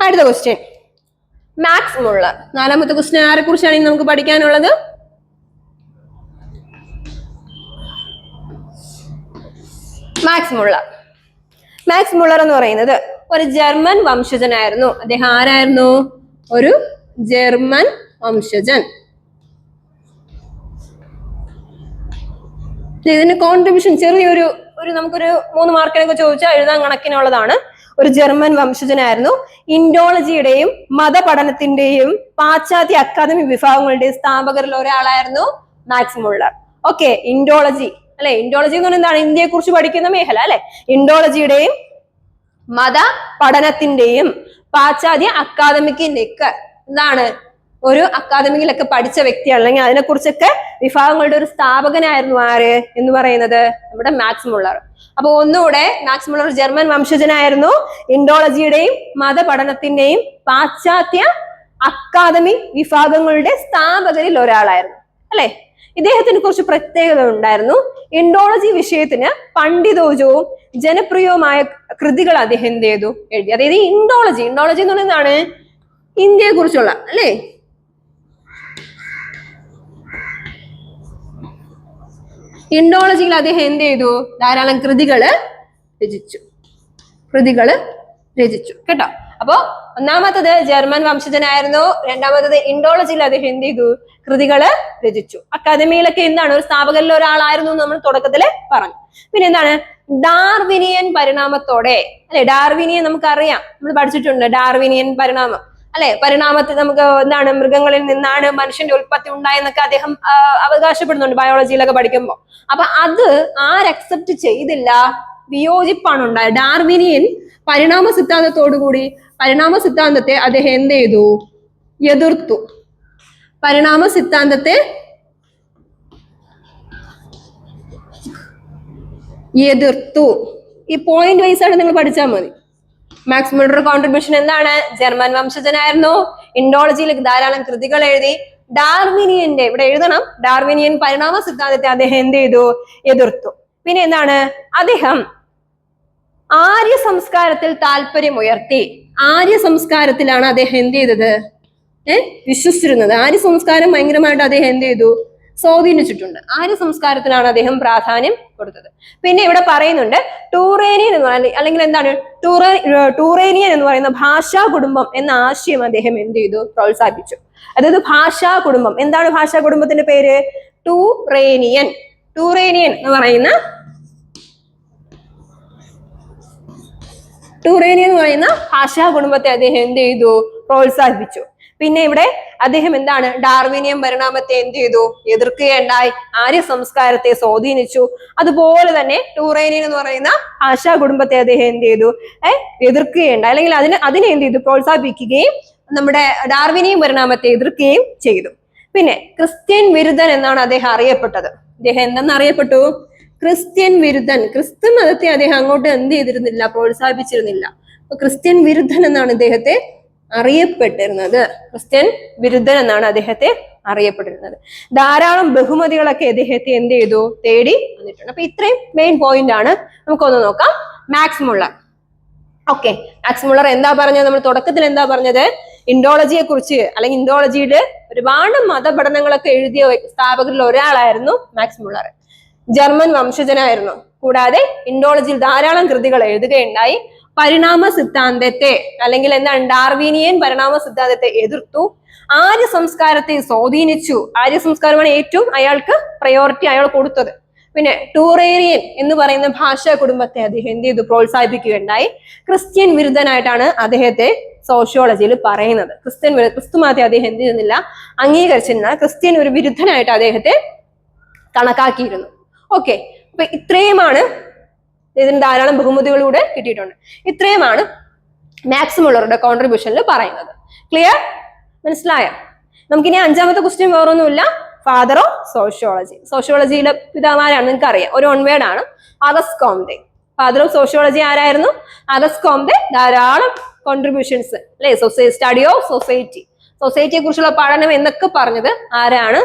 അടുത്ത ക്വസ്റ്റ്യൻ മാക്സ് മുള്ളർ. 4ാമത്തെ ക്വസ്റ്റ്യൻ ആരെ കുറിച്ചാണ് ഇനി നമുക്ക് പഠിക്കാനുള്ളത്? Max Muller. മാക്സ് മുള്ളർ എന്ന് പറയുന്നത് ഒരു ജർമ്മൻ വംശജനായിരുന്നു. അദ്ദേഹം ആരായിരുന്നു? ഒരു ജർമ്മൻ വംശജൻ. ഇതിന് കോൺട്രിബ്യൂഷൻ ചെറിയൊരു നമുക്കൊരു 3 മാർക്കിനൊക്കെ ചോദിച്ചാൽ എഴുതാൻ കണക്കിനുള്ളതാണ്. ഒരു ജർമ്മൻ വംശജനായിരുന്നു. ഇൻഡോളജിയുടെയും മതപഠനത്തിന്റെയും പാശ്ചാത്യ അക്കാദമി വിഭാഗങ്ങളുടെയും സ്ഥാപകരിൽ ഒരാളായിരുന്നു മാക്സ് മുള്ളർ. ഓക്കെ, ഇൻഡോളജി അല്ലെ? ഇൻഡോളജി എന്ന് പറഞ്ഞാൽ എന്താണ്? ഇന്ത്യയെ കുറിച്ച് പഠിക്കുന്ന മേഖല അല്ലെ? ഇൻഡോളജിയുടെയും മത പഠനത്തിന്റെയും പാശ്ചാത്യ അക്കാദമിക്കിന്റെയൊക്കെ എന്താണ്? ഒരു അക്കാദമിയിലൊക്കെ പഠിച്ച വ്യക്തി അല്ലെങ്കിൽ അതിനെക്കുറിച്ചൊക്കെ വിഭാഗങ്ങളുടെ ഒരു സ്ഥാപകനായിരുന്നു ആര് എന്ന് പറയുന്നത്? നമ്മുടെ മാക്സ് മുള്ളർ. അപ്പൊ ഒന്നുകൂടെ, മാക്സ് മുള്ളർ ജർമ്മൻ വംശജനായിരുന്നു. ഇൻഡോളജിയുടെയും മതപഠനത്തിന്റെയും പാശ്ചാത്യ അക്കാദമി വിഭാഗങ്ങളുടെ സ്ഥാപകരിൽ ഒരാളായിരുന്നു അല്ലെ? ഇദ്ദേഹത്തിന് കുറച്ച് പ്രത്യേകത ഉണ്ടായിരുന്നു. ഇൻഡോളജി വിഷയത്തിന് പണ്ഡിതോജവും ജനപ്രിയവുമായ കൃതികൾ അദ്ദേഹം എന്ത് ചെയ്തു? എഴുതി. അതായത് ഇൻഡോളജി എന്ന് പറയുന്നത് എന്താണ്? ഇന്ത്യയെ കുറിച്ചുള്ള അല്ലെ? ഇൻഡോളജിയിൽ അദ്ദേഹം എന്ത് ചെയ്തു? ധാരാളം കൃതികള് രചിച്ചു കേട്ടോ. അപ്പോ ഒന്നാമത്തത് ജർമ്മൻ വംശജനായിരുന്നു. രണ്ടാമത്തത് ഇൻഡോളജിയിൽ അദ്ദേഹം എന്ത് ചെയ്തു? കൃതികള് രചിച്ചു. അക്കാദമിയിലൊക്കെ എന്താണ്? ഒരു സ്ഥാപകരിൽ ഒരാളായിരുന്നു നമ്മൾ തുടക്കത്തില് പറഞ്ഞു. പിന്നെ എന്താണ്? ഡാർവിനിയൻ പരിണാമത്തോടെ അല്ലെ? ഡാർവിനിയൻ നമുക്കറിയാം, നമ്മൾ പഠിച്ചിട്ടുണ്ട് ഡാർവിനിയൻ പരിണാമം അല്ലെ, പരിണാമത്തിൽ നമുക്ക് എന്താണ് മൃഗങ്ങളിൽ നിന്നാണ് മനുഷ്യന്റെ ഉൽപ്പത്തി ഉണ്ടായെന്നൊക്കെ അദ്ദേഹം അവകാശപ്പെടുന്നുണ്ട് ബയോളജിയിലൊക്കെ പഠിക്കുമ്പോൾ. അപ്പൊ അത് ആര് അക്സെപ്റ്റ് ചെയ്തില്ല, വിയോജിപ്പാണ് ഉണ്ടായത്. ഡാർവിനിയൻ പരിണാമ സിദ്ധാന്തത്തോടുകൂടി പരിണാമ സിദ്ധാന്തത്തെ അദ്ദേഹം എന്ത് ചെയ്തു, എതിർത്തു. പരിണാമ സിദ്ധാന്തത്തെ എതിർത്തു. ഈ പോയിന്റ് വൈസ് ആയിട്ട് നിങ്ങൾ പഠിച്ചാൽ മതി. മാക്സ് മുള്ളറുടെ കോൺട്രിബ്യൂഷൻ എന്താണ്? ജർമ്മൻ വംശജനായിരുന്നു, ഇൻഡോളജിയിൽ ധാരാളം കൃതികൾ എഴുതി. ഡാർവിനിയന്റെ ഇവിടെ എഴുതണം, ഡാർവിനിയൻ പരിണാമ സിദ്ധാന്തത്തെ അദ്ദേഹം എന്ത് ചെയ്തു, എതിർത്തു. പിന്നെ എന്താണ്, അദ്ദേഹം ആര്യ സംസ്കാരത്തിൽ താല്പര്യം ഉയർത്തി. ആര്യ സംസ്കാരത്തിലാണ് അദ്ദേഹം എന്ത് ചെയ്തത്, വിശ്വസിച്ചിരുന്നത്. ആര്യ സംസ്കാരം ഭയങ്കരമായിട്ട് അദ്ദേഹം എന്ത് ചെയ്തു, സ്വാധീനിച്ചിട്ടുണ്ട്. ആര്യ സംസ്കാരത്തിലാണ് അദ്ദേഹം പ്രാധാന്യം കൊടുത്തത്. പിന്നെ ഇവിടെ പറയുന്നുണ്ട് ടൂറേനിയൻ എന്ന് പറയുന്നത്, അല്ലെങ്കിൽ എന്താണ് ടൂറേനിയൻ എന്ന് പറയുന്ന ഭാഷാ കുടുംബം എന്ന ആശയം അദ്ദേഹം എന്ത് ചെയ്തു, പ്രോത്സാഹിപ്പിച്ചു. അതായത് ഭാഷാ കുടുംബം, എന്താണ് ഭാഷാ കുടുംബത്തിന്റെ പേര്? ടൂറേനിയൻ. ടൂറേനിയൻ എന്ന് പറയുന്ന ഭാഷാ കുടുംബത്തെ അദ്ദേഹം എന്ത് ചെയ്തു, പ്രോത്സാഹിപ്പിച്ചു. പിന്നെ ഇവിടെ അദ്ദേഹം എന്താണ്, ഡാർവിനിയൻ പരിണാമത്തെ എന്ത് ചെയ്തു, എതിർക്കുകയുണ്ടായി. ആര്യ സംസ്കാരത്തെ സ്വാധീനിച്ചു. അതുപോലെ തന്നെ ടൂറേനിയൻ എന്ന് പറയുന്ന ഭാഷാ കുടുംബത്തെ അദ്ദേഹം എന്ത് ചെയ്തു, എതിർക്കുകയുണ്ടായി, അല്ലെങ്കിൽ അതിനെ എന്ത് ചെയ്തു, പ്രോത്സാഹിപ്പിക്കുകയും നമ്മുടെ ഡാർവിനിയൻ പരിണാമത്തെ എതിർക്കുകയും ചെയ്തു. പിന്നെ ക്രിസ്ത്യൻ വിരുദ്ധൻ എന്നാണ് അദ്ദേഹം അറിയപ്പെട്ടത്. അദ്ദേഹം എന്തെന്ന് അറിയപ്പെട്ടു, ക്രിസ്ത്യൻ വിരുദ്ധൻ. ക്രിസ്ത്യൻ മതത്തെ അദ്ദേഹം അങ്ങോട്ട് എന്ത് ചെയ്തിരുന്നില്ല, പ്രോത്സാഹിപ്പിച്ചിരുന്നില്ല. അപ്പൊ ക്രിസ്ത്യൻ വിരുദ്ധൻ എന്നാണ് അദ്ദേഹത്തെ അറിയപ്പെട്ടിരുന്നത്. ക്രിസ്ത്യൻ വിരുദ്ധൻ എന്നാണ് അദ്ദേഹത്തെ അറിയപ്പെട്ടിരുന്നത്. ധാരാളം ബഹുമതികളൊക്കെ അദ്ദേഹത്തെ എന്ത് ചെയ്തു, തേടി വന്നിട്ടുണ്ട്. അപ്പൊ ഇത്രയും മെയിൻ പോയിന്റ് ആണ്. നമുക്കൊന്ന് നോക്കാം. Max Muller. Okay, Max Muller എന്താ പറഞ്ഞത്? നമ്മൾ തുടക്കത്തിൽ എന്താ പറഞ്ഞത്? ഇൻഡോളജിയെ കുറിച്ച്, അല്ലെങ്കിൽ ഇൻഡോളജിയുടെ ഒരുപാട് മതപഠനങ്ങളൊക്കെ എഴുതിയ സ്ഥാപകരിൽ ഒരാളായിരുന്നു മാക്സ് മുള്ളർ. ജർമ്മൻ വംശജനായിരുന്നു. കൂടാതെ ഇൻഡോളജിയിൽ ധാരാളം കൃതികൾ എഴുതുകയുണ്ടായി. പരിണാമ സിദ്ധാന്തത്തെ, അല്ലെങ്കിൽ എന്താണ്, ഡാർവിനിയൻ പരിണാമ സിദ്ധാന്തത്തെ എതിർത്തു. ആര്യ സംസ്കാരത്തെ സ്വാധീനിച്ചു. ആര്യ സംസ്കാരമാണ് ഏറ്റവും അയാൾക്ക് പ്രയോറിറ്റി അയാൾ കൊടുത്തത്. പിന്നെ ടൂറേനിയൻ എന്ന് പറയുന്ന ഭാഷാ കുടുംബത്തെ അദ്ദേഹം എന്ത് ചെയ്തു, പ്രോത്സാഹിപ്പിക്കുകയുണ്ടായി. ക്രിസ്ത്യൻ വിരുദ്ധനായിട്ടാണ് അദ്ദേഹത്തെ സോഷ്യോളജിയിൽ പറയുന്നത്. ക്രിസ്തു മതത്തെ അദ്ദേഹം എന്ത് ചെയ്യുന്നില്ല, അംഗീകരിച്ചിരുന്ന ക്രിസ്ത്യൻ ഒരു വിരുദ്ധനായിട്ട് അദ്ദേഹത്തെ കണക്കാക്കിയിരുന്നു. ഓക്കെ, അപ്പൊ ഇത്രയുമാണ്. ഇതിന് ധാരാളം ബഹുമതികളിലൂടെ കിട്ടിയിട്ടുണ്ട്. ഇത്രയുമാണ് മാക്സ് മുള്ളറുടെ കോൺട്രിബ്യൂഷനിൽ പറയുന്നത്. ക്ലിയർ? മനസ്സിലായോ? നമുക്കിനി അഞ്ചാമത്തെ ക്വസ്റ്റ്യൻ വേറൊന്നുമില്ല. Father of sociology. സോഷ്യോളജിയിലെ പിതാമാരാണ്, നിങ്ങൾക്ക് അറിയാം. ഒരു ഓൺവേർഡ് ആണ്, Auguste Comte. Father of sociology ആരായിരുന്നു? Auguste Comte. ധാരാളം കോൺട്രിബ്യൂഷൻസ് അല്ലെ, സ്റ്റഡി ഓഫ് സൊസൈറ്റി, സൊസൈറ്റിയെ കുറിച്ചുള്ള പഠനം എന്നൊക്കെ പറഞ്ഞത് ആരാണ്?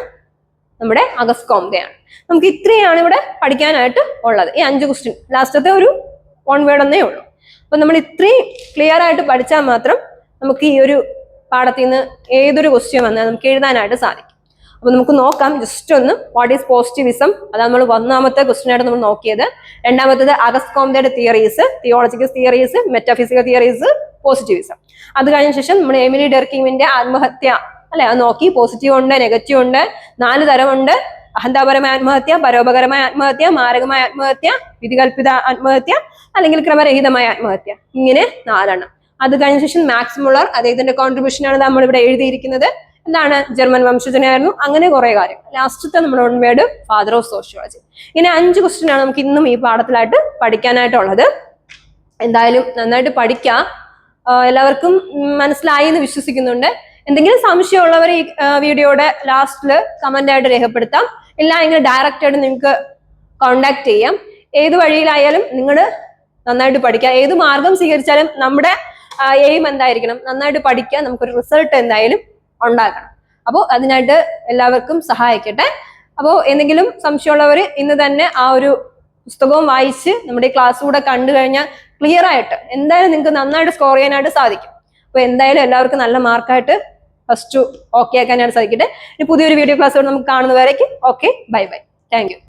നമ്മുടെ അഗസ്റ്റ് കോംതെയാണ്. നമുക്ക് ഇത്രയാണ് ഇവിടെ പഠിക്കാനായിട്ട് ഉള്ളത്. ഈ 5 ക്വസ്റ്റ്യൻ, ലാസ്റ്റത്തെ ഒരു വൺ വേർഡ് എന്നേ ഉള്ളൂ. അപ്പൊ നമ്മൾ ഇത്രയും ക്ലിയർ ആയിട്ട് പഠിച്ചാൽ മാത്രം നമുക്ക് ഈ ഒരു പാഠത്തിൽ നിന്ന് ഏതൊരു ക്വസ്റ്റ്യൻ വന്നാൽ നമുക്ക് എഴുതാനായിട്ട് സാധിക്കും. അപ്പൊ നമുക്ക് നോക്കാം ജസ്റ്റ് ഒന്ന്, വാട്ട് ഈസ് പോസിറ്റിവിസം. അതാണ് നമ്മൾ 1ാമത്തെ ക്വസ്റ്റ്യൻ ആയിട്ട് നമ്മൾ നോക്കിയത്. 2ാമത്തേത് അഗസ്റ്റ് കോംതെയുടെ theories, theological theories, metaphysical theories, positivism. അത് കഴിഞ്ഞ ശേഷം നമ്മൾ എമിലി ഡെർക്കിങ്ങിന്റെ ആത്മഹത്യ അല്ലെ, അത് നോക്കി. പോസിറ്റീവ് ഉണ്ട്, നെഗറ്റീവ് ഉണ്ട്, 4 തരമുണ്ട്. അഹന്താപരമായ ആത്മഹത്യ, പരോപകരമായ ആത്മഹത്യ, മാരകമായ ആത്മഹത്യ, വിധികൽപ്പിത ആത്മഹത്യ, അല്ലെങ്കിൽ ക്രമരഹിതമായ ആത്മഹത്യ. ഇങ്ങനെ 4 അത് കഴിഞ്ഞ ശേഷം മാക്സ് മുള്ളർ, അദ്ദേഹത്തിന്റെ കോൺട്രിബ്യൂഷൻ ആണ് നമ്മൾ ഇവിടെ എഴുതിയിരിക്കുന്നത്. എന്താണ്, ജർമ്മൻ വംശജനായിരുന്നു. അങ്ങനെ കുറെ കാര്യങ്ങൾ. ലാസ്റ്റത്തെ നമ്മുടെ ഓൺവേർഡ് ഫാദർ ഓഫ് സോഷ്യോളജി. ഇങ്ങനെ 5 ക്വസ്റ്റ്യൻ ആണ് നമുക്ക് ഇന്നും ഈ പാഠത്തിലായിട്ട് പഠിക്കാനായിട്ടുള്ളത്. എന്തായാലും നന്നായിട്ട് പഠിക്കാം. എല്ലാവർക്കും മനസ്സിലായി എന്ന് വിശ്വസിക്കുന്നുണ്ട്. എന്തെങ്കിലും സംശയമുള്ളവർ ഈ വീഡിയോയുടെ ലാസ്റ്റില് കമന്റ് ആയിട്ട് രേഖപ്പെടുത്താം. ഇല്ല എങ്കിൽ ഡയറക്റ്റ് ആയിട്ട് നിങ്ങൾക്ക് കോണ്ടാക്ട് ചെയ്യാം. ഏത് വഴിയിലായാലും നിങ്ങൾ നന്നായിട്ട് പഠിക്കുക. ഏത് മാർഗം സ്വീകരിച്ചാലും നമ്മുടെ എയിം എന്തായിരിക്കണം, നന്നായിട്ട് പഠിക്കുക. നമുക്കൊരു റിസൾട്ട് എന്തായാലും ഉണ്ടാക്കണം. അപ്പോൾ അതിനായിട്ട് എല്ലാവർക്കും സഹായിക്കട്ടെ. അപ്പോൾ എന്തെങ്കിലും സംശയമുള്ളവർ ഇന്ന് തന്നെ ആ ഒരു പുസ്തകവും വായിച്ച് നമ്മുടെ ഈ ക്ലാസ് കൂടെ കണ്ടു കഴിഞ്ഞാൽ ക്ലിയർ ആയിട്ട് എന്തായാലും നിങ്ങൾക്ക് നന്നായിട്ട് സ്കോർ ചെയ്യാനായിട്ട് സാധിക്കും. അപ്പൊ എന്തായാലും എല്ലാവർക്കും നല്ല മാർക്കായിട്ട് ഫസ്റ്റ് ഓക്കെ ആക്കാനായിട്ട് സാധിക്കട്ടെ. ഇനി പുതിയൊരു വീഡിയോ ക്ലാസ്സോട് നമുക്ക് കാണുന്നവരേക്ക് okay, bye bye, thank U.